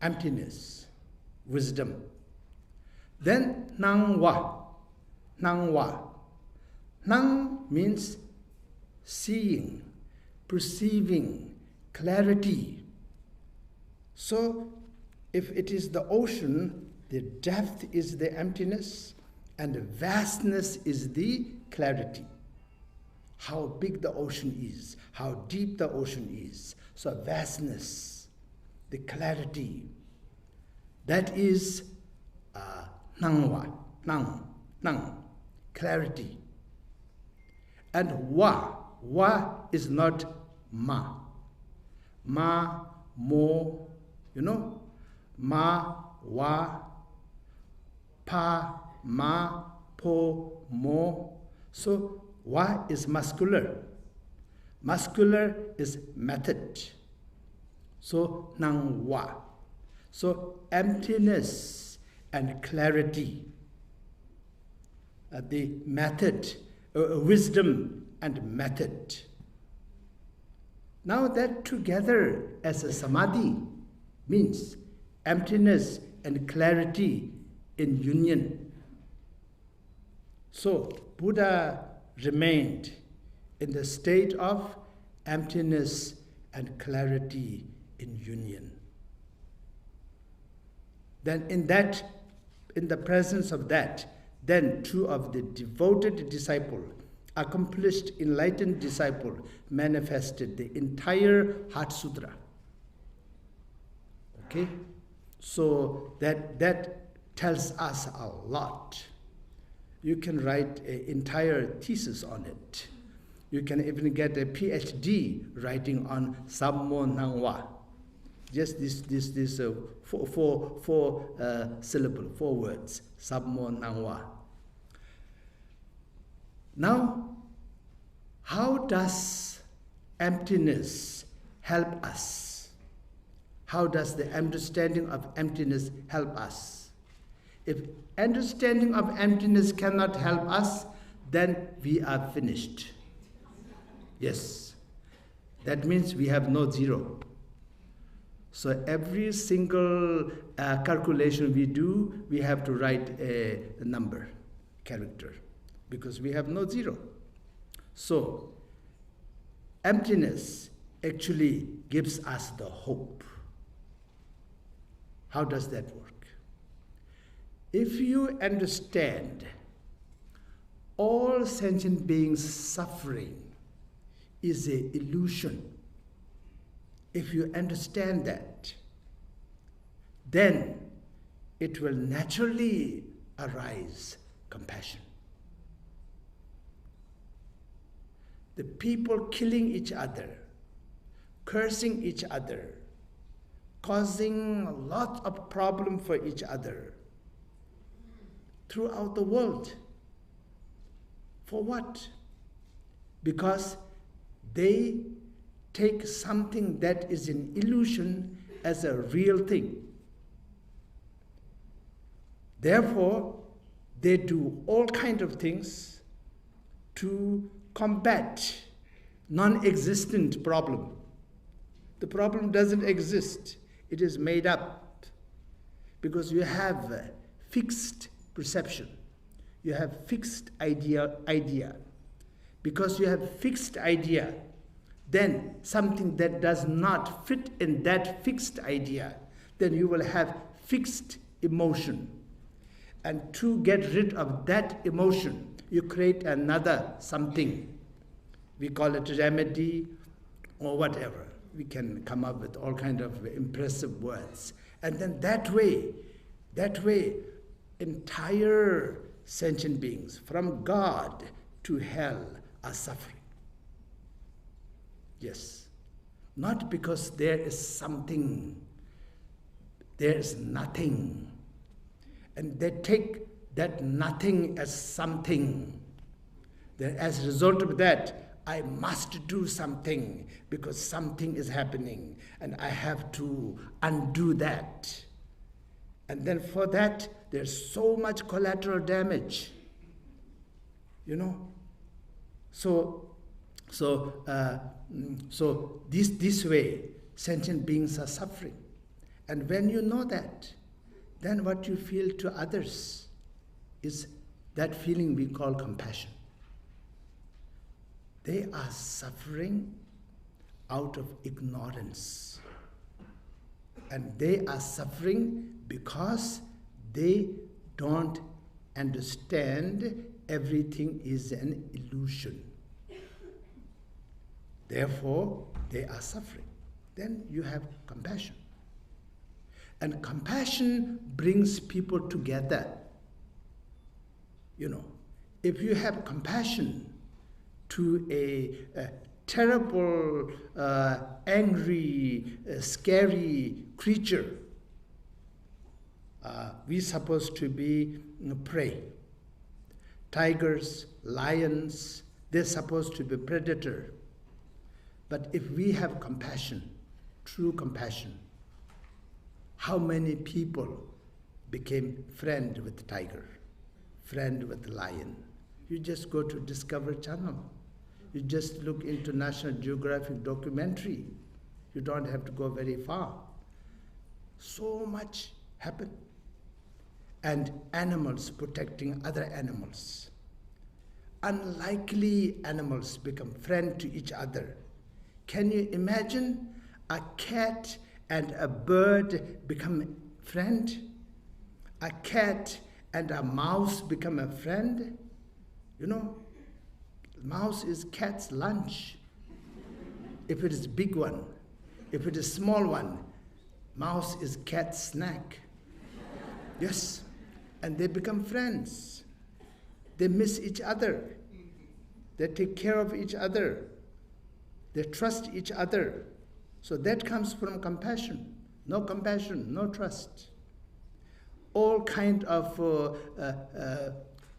emptiness, wisdom. Then Nangwa. Nangwa. Nang means seeing, perceiving, clarity. So if it is the ocean, the depth is the emptiness and the vastness is the clarity. How big the ocean is, how deep the ocean is. So vastness, the clarity, that is Nangwa, Nang, clarity. And Wa is not Ma. Ma, Mo, Ma, Wa, Pa, Ma, Po, Mo. So Wa is muscular. Muscular is method. So Nangwa. So emptiness and clarity. The method, wisdom and method. Now that together as a samadhi means emptiness and clarity in union. So Buddha remained in the state of emptiness and clarity in union. Then in the presence of that, then two of the devoted disciple, accomplished enlightened disciple, manifested the entire Heart Sutra. Okay? So that tells us a lot. You can write an entire thesis on it. You can even get a PhD writing on Sammo Nangwa. Just this four syllable, 4 words, Sammo Nangwa. Now, how does emptiness help us? How does the understanding of emptiness help us? If understanding of emptiness cannot help us, then we are finished. Yes, that means we have no zero. So every single calculation we do, we have to write a number, character, because we have no zero. So emptiness actually gives us the hope. How does that work? If you understand all sentient beings' suffering is an illusion, if you understand that, then it will naturally arise compassion. The people killing each other, cursing each other, causing a lot of problem for each other throughout the world. For what? Because they take something that is an illusion as a real thing. Therefore, they do all kinds of things to combat non-existent problem. The problem doesn't exist. It is made up because you have a fixed perception. You have fixed idea. Because you have fixed idea, then something that does not fit in that fixed idea, then you will have fixed emotion. And to get rid of that emotion, you create another something. We call it remedy or whatever. We can come up with all kinds of impressive words. And then that way, entire sentient beings, from God to hell, are suffering. Yes. Not because there is something, there is nothing. And they take that nothing as something. Then as a result of that, I must do something because something is happening and I have to undo that. And then for that, there's so much collateral damage. You know? So this way, sentient beings are suffering. And when you know that, then what you feel to others is that feeling we call compassion. They are suffering out of ignorance. And they are suffering because they don't understand everything is an illusion. Therefore, they are suffering. Then you have compassion. And compassion brings people together. You know, if you have compassion to a terrible, angry, scary creature, we're supposed to be prey. Tigers, lions, they're supposed to be predator. But if we have compassion, true compassion, how many people became friend with tiger, friend with lion? You just go to Discovery Channel. You just look into National Geographic documentary. You don't have to go very far. So much happen. And animals protecting other animals. Unlikely animals become friends to each other. Can you imagine a cat and a bird become friend? A cat and a mouse become a friend? You know, mouse is cat's lunch. If it is big one, if it is small one, mouse is cat's snack. Yes, and they become friends. They miss each other. They take care of each other. They trust each other. So that comes from compassion. No compassion, no trust. All kind of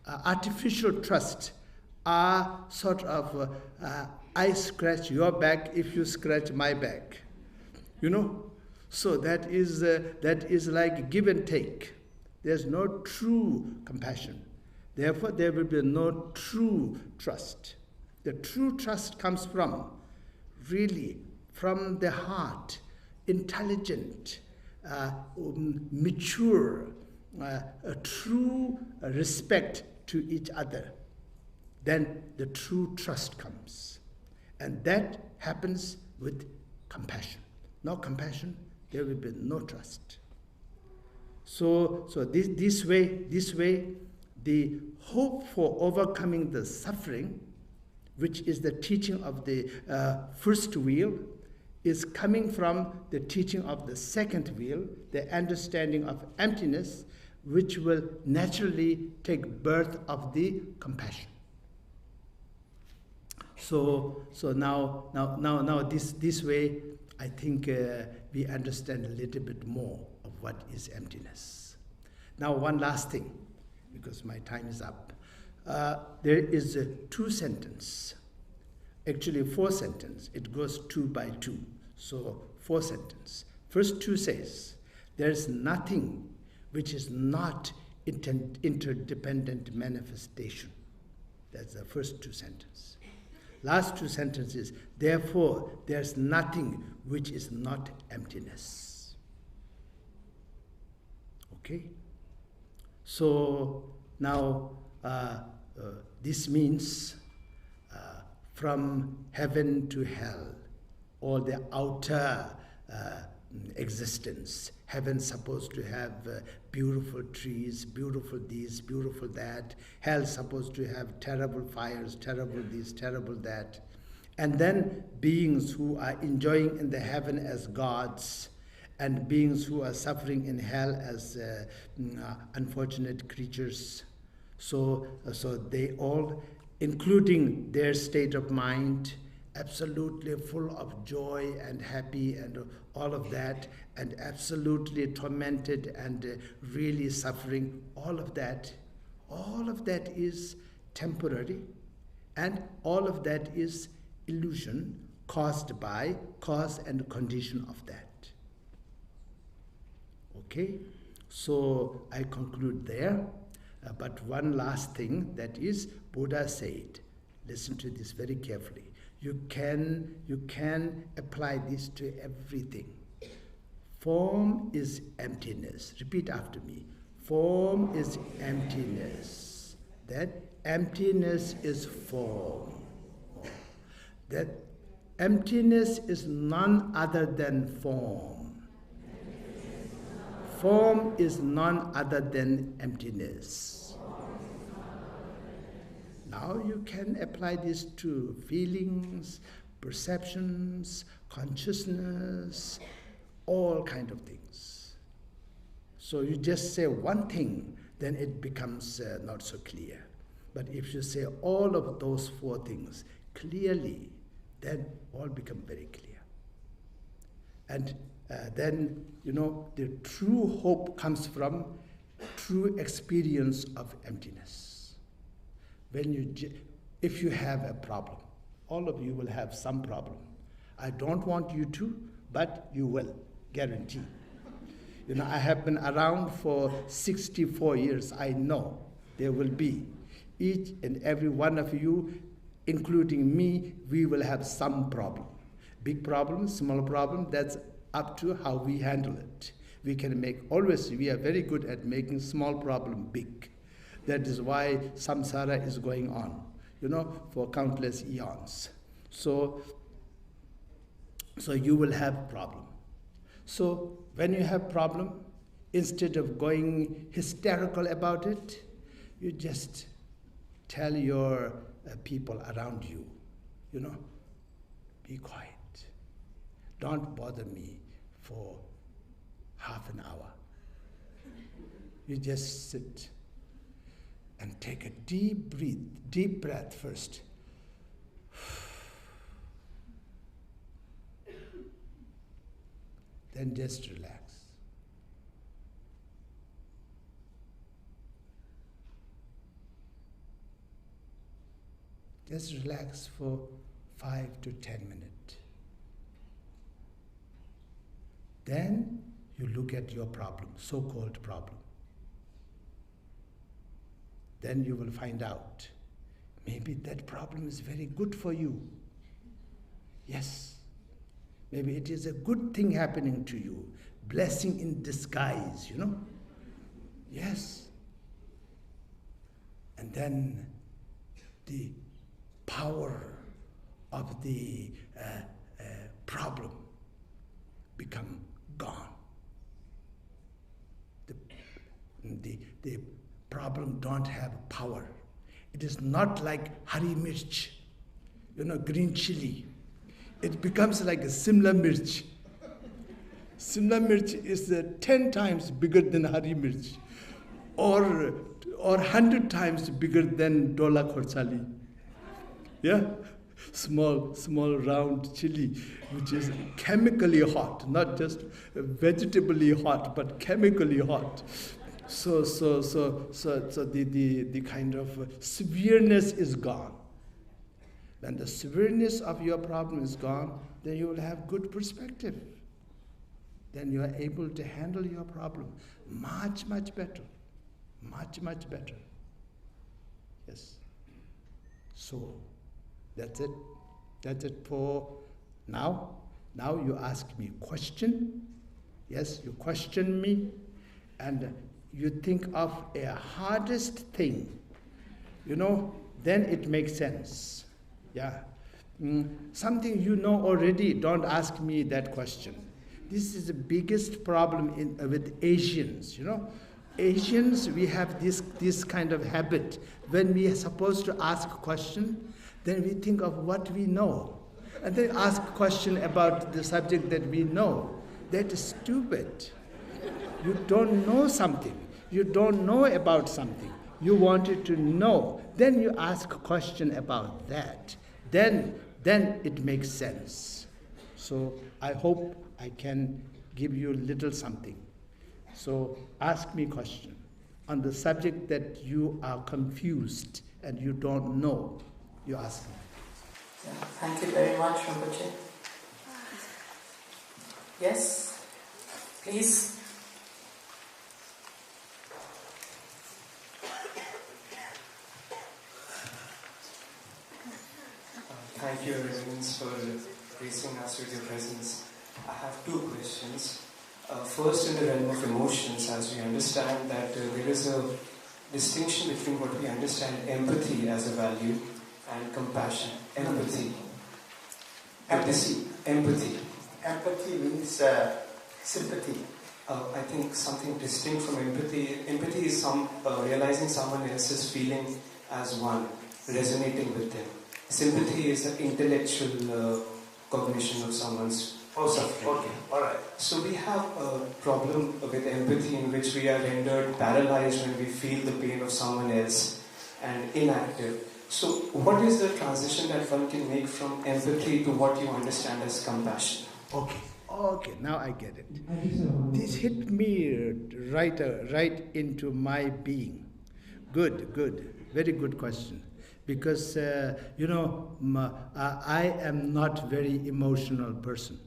artificial trust are sort of, I scratch your back if you scratch my back. You know? So that is like give and take. There's no true compassion. Therefore, there will be no true trust. The true trust comes from, really, from the heart, intelligent, mature, a true respect to each other. Then the true trust comes. And that happens with compassion. No compassion, there will be no trust. So this way, the hope for overcoming the suffering, which is the teaching of the first wheel, is coming from the teaching of the second wheel, the understanding of emptiness, which will naturally take birth of the compassion. So now this way, I think we understand a little bit more of what is emptiness. Now one last thing, because my time is up. There is a 2 sentence, actually 4 sentence. It goes 2 by 2, so 4 sentence. First 2 says, there is nothing which is not interdependent manifestation. That's the first 2 sentences. Last 2 sentences, therefore, there's nothing which is not emptiness. Okay? So now this means from heaven to hell, all the outer existence. Heaven's supposed to have beautiful trees, beautiful this, beautiful that. Hell's supposed to have terrible fires, terrible this, terrible that. And then beings who are enjoying in the heaven as gods, and beings who are suffering in hell as unfortunate creatures. So they all, including their state of mind, absolutely full of joy and happy and all of that, and absolutely tormented and really suffering, all of that is temporary, and all of that is illusion caused by cause and condition of that. Okay, so I conclude there, but one last thing, that is, Buddha said, listen to this very carefully, you can apply this to everything. Form is emptiness. Repeat after me. Form is emptiness. That emptiness is form. That emptiness is none other than form. Form is none other than emptiness. Now you can apply this to feelings, perceptions, consciousness, all kind of things. So you just say one thing, then it becomes not so clear. But if you say all of those 4 things clearly, then all become very clear. And then, the true hope comes from true experience of emptiness. If you have a problem, all of you will have some problem. I don't want you to, but you will, guarantee. I have been around for 64 years. I know there will be. Each and every one of you including me, we will have some problem. Big problem, small problem, that's up to how we handle it. We can make, always, we are very good at making small problem big. That is why samsara is going on, for countless eons. So you will have problem. So when you have problem, instead of going hysterical about it, you just tell your people around you, be quiet. Don't bother me for half an hour. You just sit and take a deep breath first. Then just relax. Just relax for 5 to 10 minutes. Then you look at your problem, so-called problem. Then you will find out, maybe that problem is very good for you. Yes. Maybe it is a good thing happening to you, blessing in disguise, Yes. And then the power of the problem become gone. The problem don't have power. It is not like hari mirch, green chili. It becomes like a Simla mirch. Simla mirch is 10 times bigger than hari mirch, or 100 times bigger than dola khorsali. Yeah, small round chili, which is chemically hot, not just vegetably hot, but chemically hot. So the kind of severeness is gone. When the severeness of your problem is gone, then you will have good perspective. Then you are able to handle your problem much better. Much better. Yes. So, that's it. That's it for now. Now you ask me question. Yes, you question me, and you think of a hardest thing. Then it makes sense. Yeah. Something you know already, don't ask me that question. This is the biggest problem with Asians, Asians, we have this kind of habit. When we are supposed to ask a question, then we think of what we know. And then ask a question about the subject that we know. That is stupid. You don't know something. You don't know about something. You wanted to know. Then you ask a question about that. Then it makes sense. So I hope I can give you a little something. So ask me a question on the subject that you are confused and you don't know. You ask me. Yeah, thank you very much, Rinpoche. Yes, please. Thank you, Reverends, for gracing us with your presence. I have two questions. First, in the realm of emotions, as we understand that there is a distinction between what we understand empathy as a value and compassion. Empathy. Empathy. Empathy means sympathy. I think something distinct from empathy. Empathy is realizing someone else's feeling as one, resonating with them. Sympathy is the intellectual cognition of someone's suffering. Okay, all right. So we have a problem with empathy in which we are rendered paralyzed when we feel the pain of someone else and inactive. So what is the transition that one can make from empathy to what you understand as compassion? Okay, now I get it. This hit me right into my being. Good, very good question. Because, I am not very emotional person.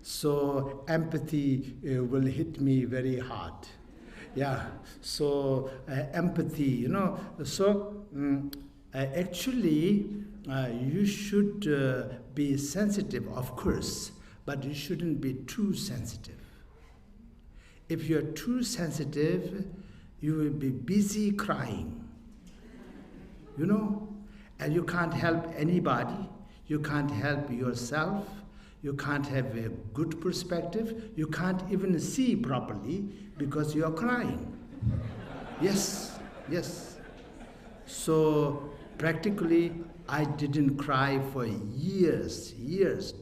So empathy will hit me very hard. Yeah, so empathy, so Actually, you should be sensitive, of course, but you shouldn't be too sensitive. If you're too sensitive, you will be busy crying, you know, and you can't help anybody, you can't help yourself, you can't have a good perspective, you can't even see properly because you are crying. Yes, yes. So practically, I didn't cry for years,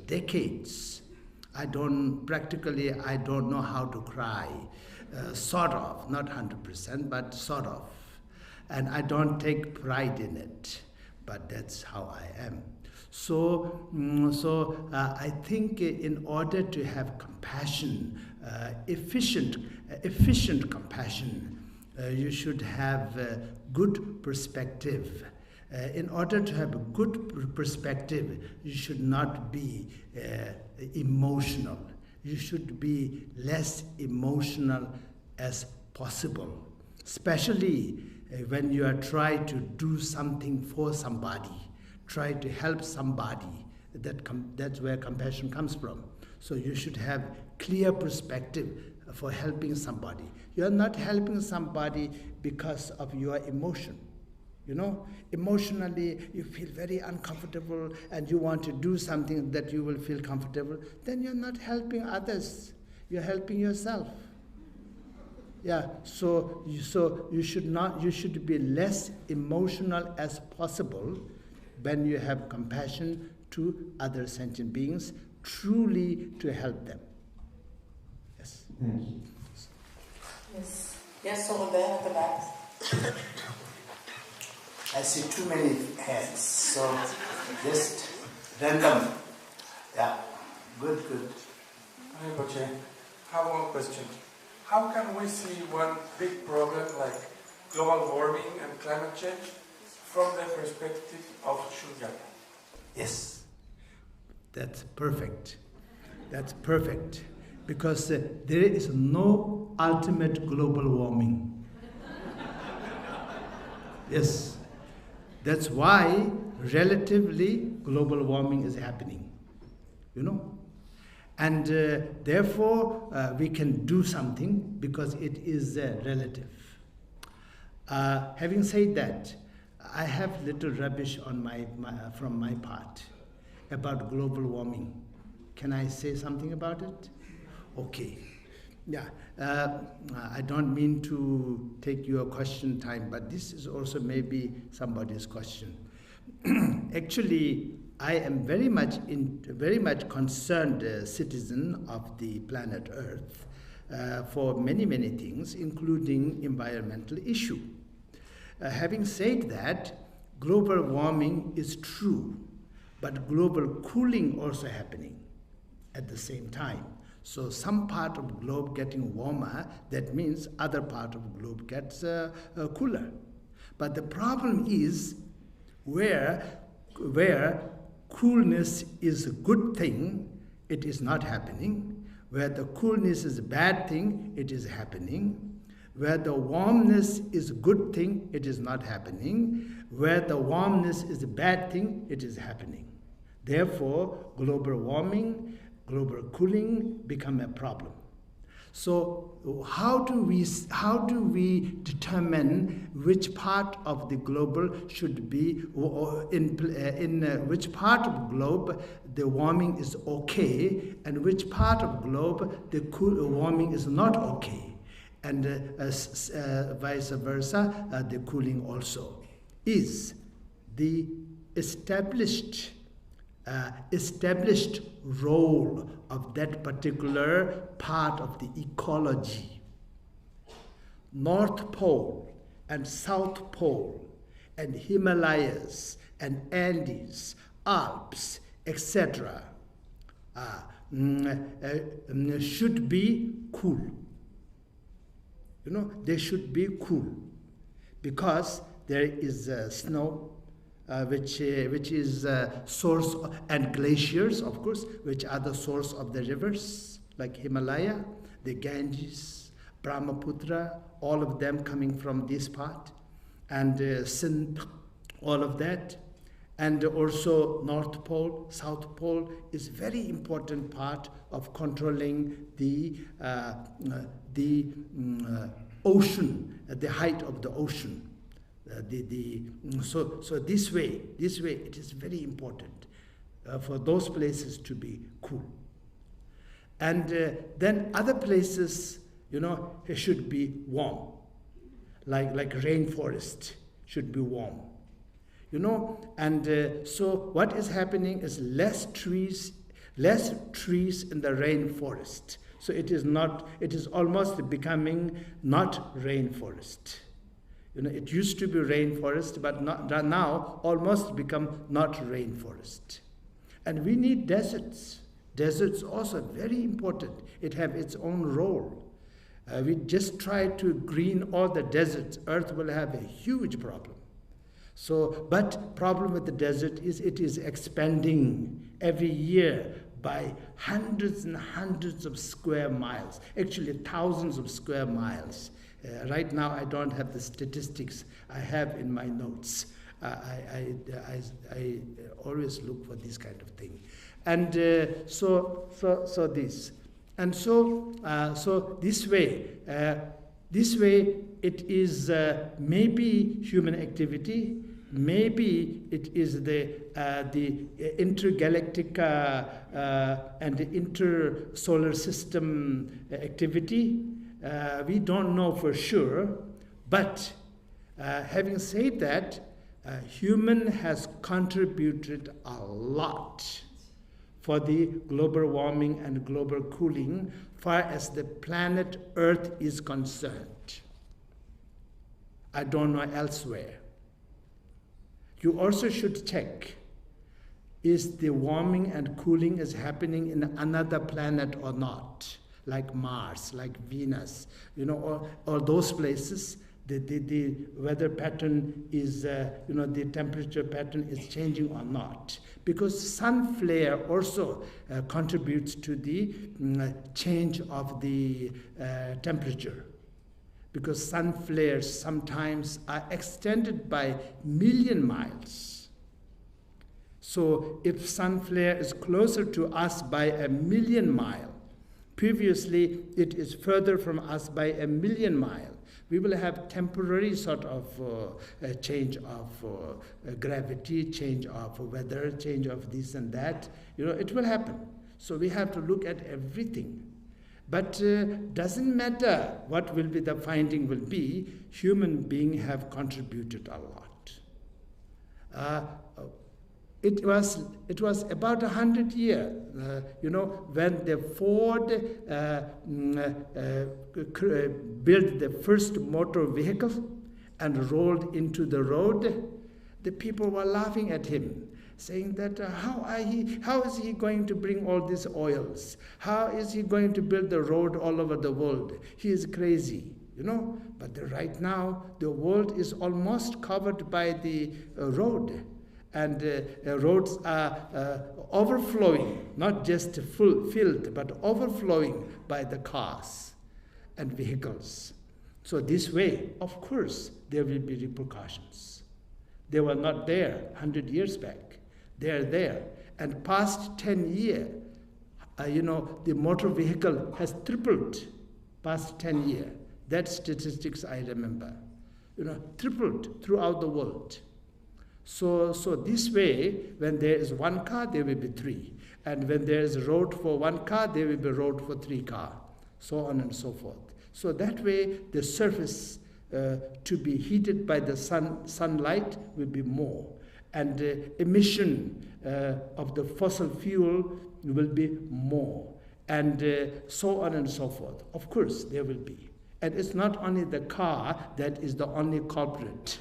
decades. I don't know how to cry. Sort of, not 100%, but sort of. And I don't take pride in it, but that's how I am. So I think in order to have compassion, efficient compassion, you should have good perspective. In order to have a good perspective, you should not be emotional. You should be less emotional as possible, especially when you are trying to do something for somebody, try to help somebody. That's where compassion comes from. So you should have clear perspective for helping somebody. You are not helping somebody because of your emotion. You know, emotionally you feel very uncomfortable and you want to do something that you will feel comfortable, then you're not helping others, you're helping yourself. Yeah, so you should be less emotional as possible when you have compassion to other sentient beings, truly to help them. Yes. Yes. Yes, over there at the back. I see too many hands, so just random. Yeah, good. Rinpoché, I have one question. How can we see one big problem like global warming and climate change from the perspective of Shoonyata? Yes. That's perfect. That's perfect. Because there is no ultimate global warming. Yes. That's why relatively global warming is happening, you know. And therefore we can do something because it is relative. Having said that, I have little rubbish on from my part about global warming. Can I say something about it? Okay. Yeah, I don't mean to take your question time, but this is also maybe somebody's question. Actually, I am very much concerned citizen of the planet Earth for many things, including environmental issue. Having said that, global warming is true, but global cooling also happening at the same time. So some part of the globe getting warmer, that means other part of the globe gets cooler. But the problem is where coolness is a good thing, it is not happening. Where the coolness is a bad thing, it is happening. Where the warmness is a good thing, it is not happening. Where the warmness is a bad thing, it is happening. Therefore, global warming, global cooling become a problem. So how do we determine which part of the globe should be, or in which part of the globe the warming is okay, and which part of the globe the warming is not okay, and vice versa, the cooling also is the established role of that particular part of the ecology. North Pole and South Pole and Himalayas and Andes, Alps, etc. Should be cool. You know, they should be cool because there is snow, which is source, and glaciers, of course, which are the source of the rivers, like Himalaya, the Ganges, Brahmaputra, all of them coming from this part, and Sindh, all of that. And also North Pole, South Pole is very important part of controlling the ocean, the height of the ocean. So this way it is very important for those places to be cool. And then other places, it should be warm, like rainforest should be warm. And so what is happening is less trees in the rainforest. So it is almost becoming not rainforest. It used to be rainforest, but now almost become not rainforest. And we need deserts. Deserts also very important. It have its own role. We just try to green all the deserts. Earth will have a huge problem. So, but problem with the desert is it is expanding every year by hundreds and hundreds of square miles, actually thousands of square miles. Right now I don't have the statistics I have in my notes. I always look for this kind of thing. And so this. And so this way it is maybe human activity, maybe it is the intergalactic and the inter-solar system activity. We don't know for sure, but having said that, human has contributed a lot for the global warming and global cooling far as the planet Earth is concerned. I don't know elsewhere. You also should check, is the warming and cooling is happening in another planet or not, like Mars, like Venus, or those places. The weather pattern is, the temperature pattern is changing or not. Because sun flare also contributes to the change of the temperature. Because sun flares sometimes are extended by million miles. So if sun flare is closer to us by a million mile, previously it is further from us by a million mile, we will have temporary sort of change of gravity, change of weather, change of this and that. It will happen. So we have to look at everything. But doesn't matter what will be the finding will be, human beings have contributed a lot. It was about 100 years, when the Ford built the first motor vehicle and rolled into the road. The people were laughing at him, saying that how is he going to bring all these oils? How is he going to build the road all over the world? He is crazy, But right now, the world is almost covered by the road. And roads are overflowing, not just filled, but overflowing by the cars and vehicles. So this way, of course, there will be repercussions. They were not there 100 years back. They are there. And past 10 years, the motor vehicle has tripled past 10 years. That statistics I remember. Tripled throughout the world. So this way, when there is one car, there will be three. And when there is a road for one car, there will be a road for 3 cars. So on and so forth. So that way, the surface to be heated by the sunlight will be more. And emission of the fossil fuel will be more. And so on and so forth. Of course, there will be. And it's not only the car that is the only culprit.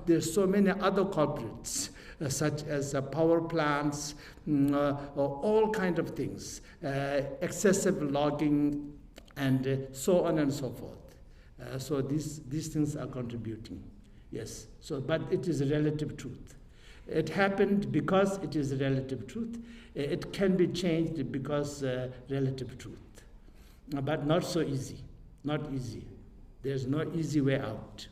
There's so many other culprits, such as power plants, all kind of things, excessive logging, and so on and so forth. So these things are contributing. Yes. So, but it is a relative truth. It happened because it is a relative truth. It can be changed because relative truth, but not so easy. Not easy. There's no easy way out.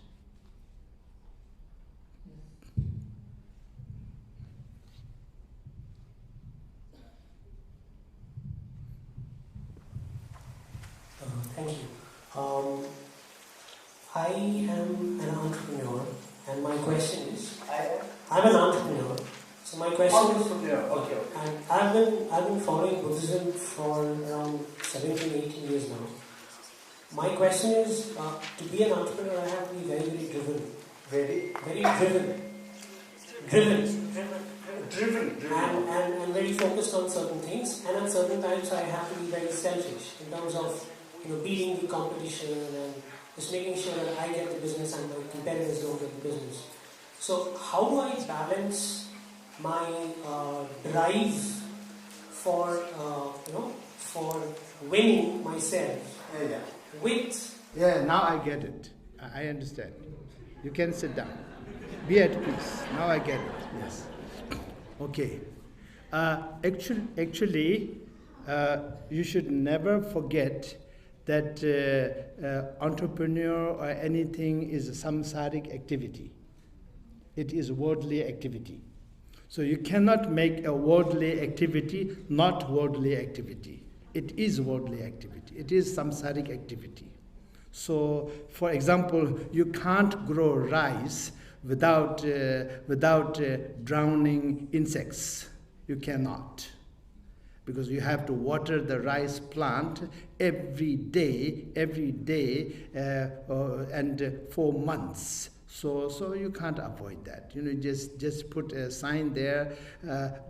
question is, I'm an entrepreneur. So my question is, Okay. and I've been following Buddhism for around 17, 18 years now. My question is, to be an entrepreneur, I have to be very, very driven. Very driven. And very focused on certain things. And at certain times, I have to be very selfish in terms of beating the competition and just making sure that I get the business and my competitors don't get the business. So how do I balance my drive for for winning myself with now I get it. I understand. You can sit down. Be at peace. Now I get it. Yes. Okay. Actually, you should never forget that entrepreneur or anything is a samsaric activity. It is worldly activity. So you cannot make a worldly activity not worldly activity. It is worldly activity. It is samsaric activity. So, for example, you can't grow rice without drowning insects. You cannot, because you have to water the rice plant every day, and for months. So you can't avoid that. Just put a sign there,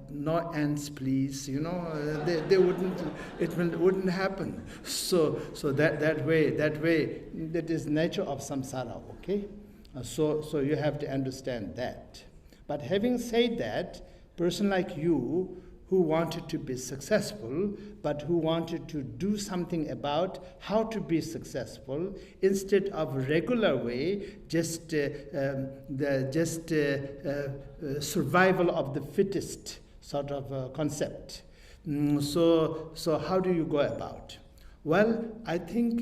no ants, please. They wouldn't. It wouldn't happen. So that way, that is nature of samsara. Okay. So you have to understand that. But having said that, person like you who wanted to be successful, but who wanted to do something about how to be successful, instead of regular way, just survival of the fittest sort of concept. So how do you go about? Well, I think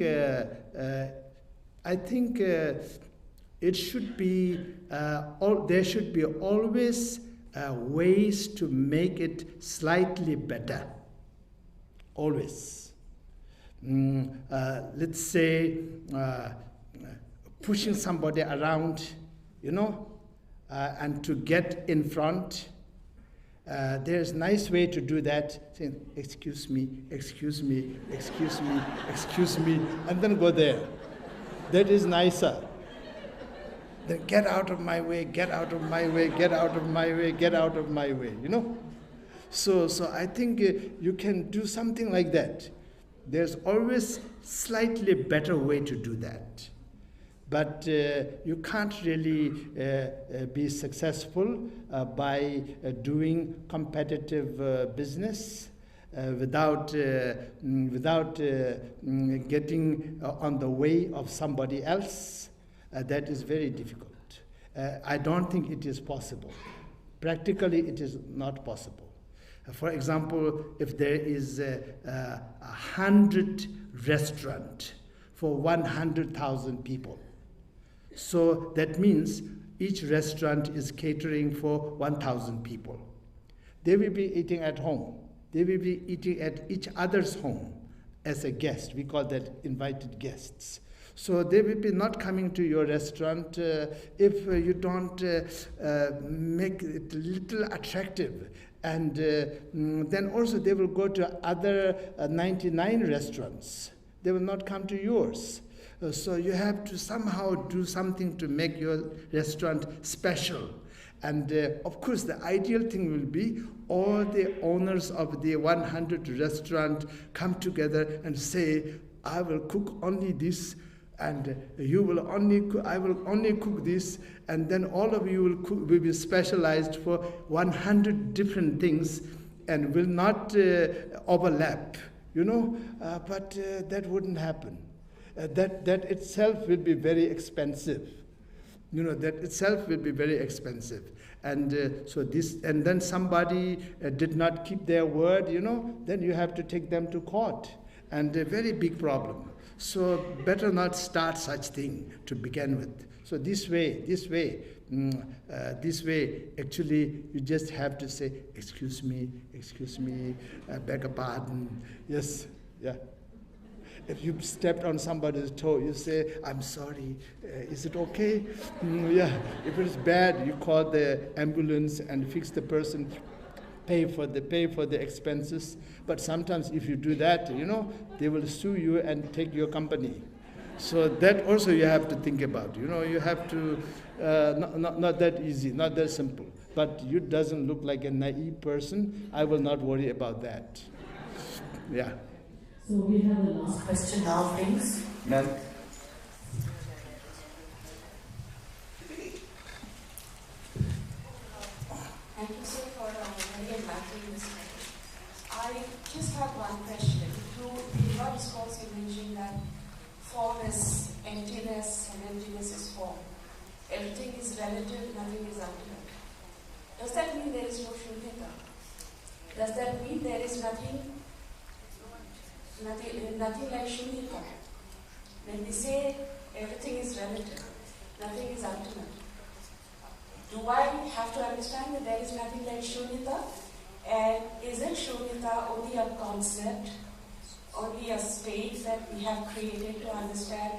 it should be there should be always ways to make it slightly better. Always. Let's say pushing somebody around, and to get in front. There's a nice way to do that, saying, excuse me, and then go there. That is nicer. Then get out of my way, get out of my way, get out of my way, get out of my way, So I think you can do something like that. There's always slightly better way to do that. But you can't really be successful by doing competitive business without getting on the way of somebody else. That is very difficult. I don't think it is possible. Practically, it is not possible. For example, if there is 100 restaurants for 100,000 people, so that means each restaurant is catering for 1,000 people. They will be eating at home. They will be eating at each other's home as a guest. We call that invited guests. So they will be not coming to your restaurant if you don't make it a little attractive. And then also they will go to other 99 restaurants. They will not come to yours. So you have to somehow do something to make your restaurant special. And of course, the ideal thing will be all the owners of the 100 restaurant come together and say, I will cook only this, and you will only I will only cook this, and then all of you will be specialized for 100 different things and will not overlap, but that wouldn't happen. That itself will be very expensive. That itself will be very expensive. And and then somebody did not keep their word, then you have to take them to court. And a very big problem. So better not start such thing to begin with. So this way, actually, you just have to say, excuse me, beg a pardon. Yes, yeah. If you stepped on somebody's toe, you say, I'm sorry, is it okay? Yeah, if it's bad, you call the ambulance and fix the person, pay for the expenses. But sometimes if you do that, they will sue you and take your company. So that also you have to think about. You have to, not that easy, not that simple. But you doesn't look like a naive person. I will not worry about that. Yeah. So we have the last question now, please. Ma'am. Thank you, sir, for very enlightening discussion. I just have one question. In your response, you mentioned that form is emptiness and emptiness is form. Everything is relative, nothing is ultimate. Does that mean there is no Shoonyata? Does that mean there is nothing like Shoonyata? When we say everything is relative, nothing is ultimate, do I have to understand that there is nothing like Shoonyata? And isn't Shoonyata only a concept, only a state that we have created to understand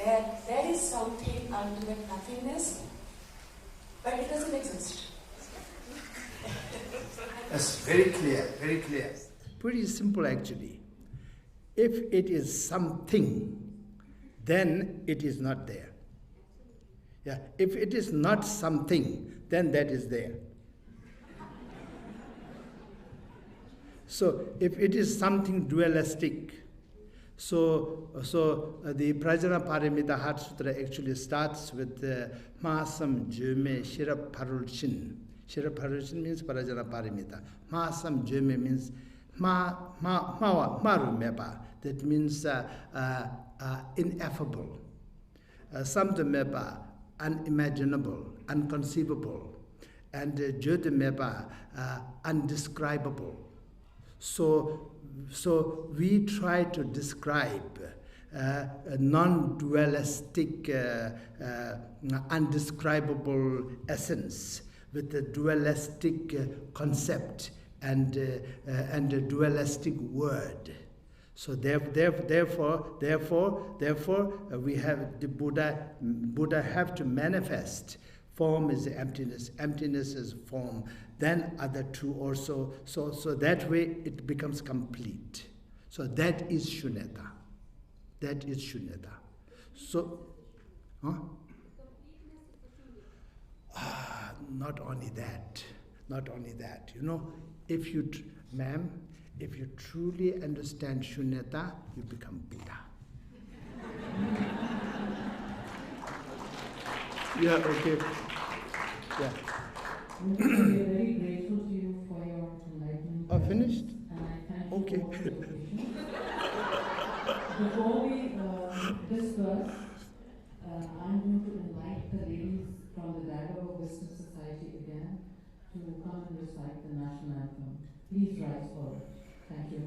that there is something ultimate nothingness, but it doesn't exist? That's very clear, very clear. Pretty simple actually. If it is something, then it is not there. Yeah. If it is not something, then that is there. So if it is something dualistic, so the Prajna Paramita Heart Sutra actually starts with Mahasam Jyome Shira Parulshin. Shira Parulshin means Prajna Paramita. Mahasam Jyome means Maru Mepa. That means ineffable. Samdhameba, unimaginable, unconceivable. And Jyotimeba, undescribable. So we try to describe a non-dualistic, undescribable essence with a dualistic concept and a dualistic word. So therefore, we have the Buddha have to manifest. Form is emptiness, emptiness is form. Then other two also. So that way it becomes complete. So that is Shoonyata. That is Shoonyata. So, not only that. If you, ma'am, if you truly understand Shoonyata, you become Buddha. Yeah, okay. Yeah. We are very grateful to you for your enlightenment. Oh, finished? And I thank Okay. you for your patience. Before we disperse, I'm going to invite the ladies from the Dialogue of Wisdom Society again to come and recite the national anthem. Please rise forward. Thank you.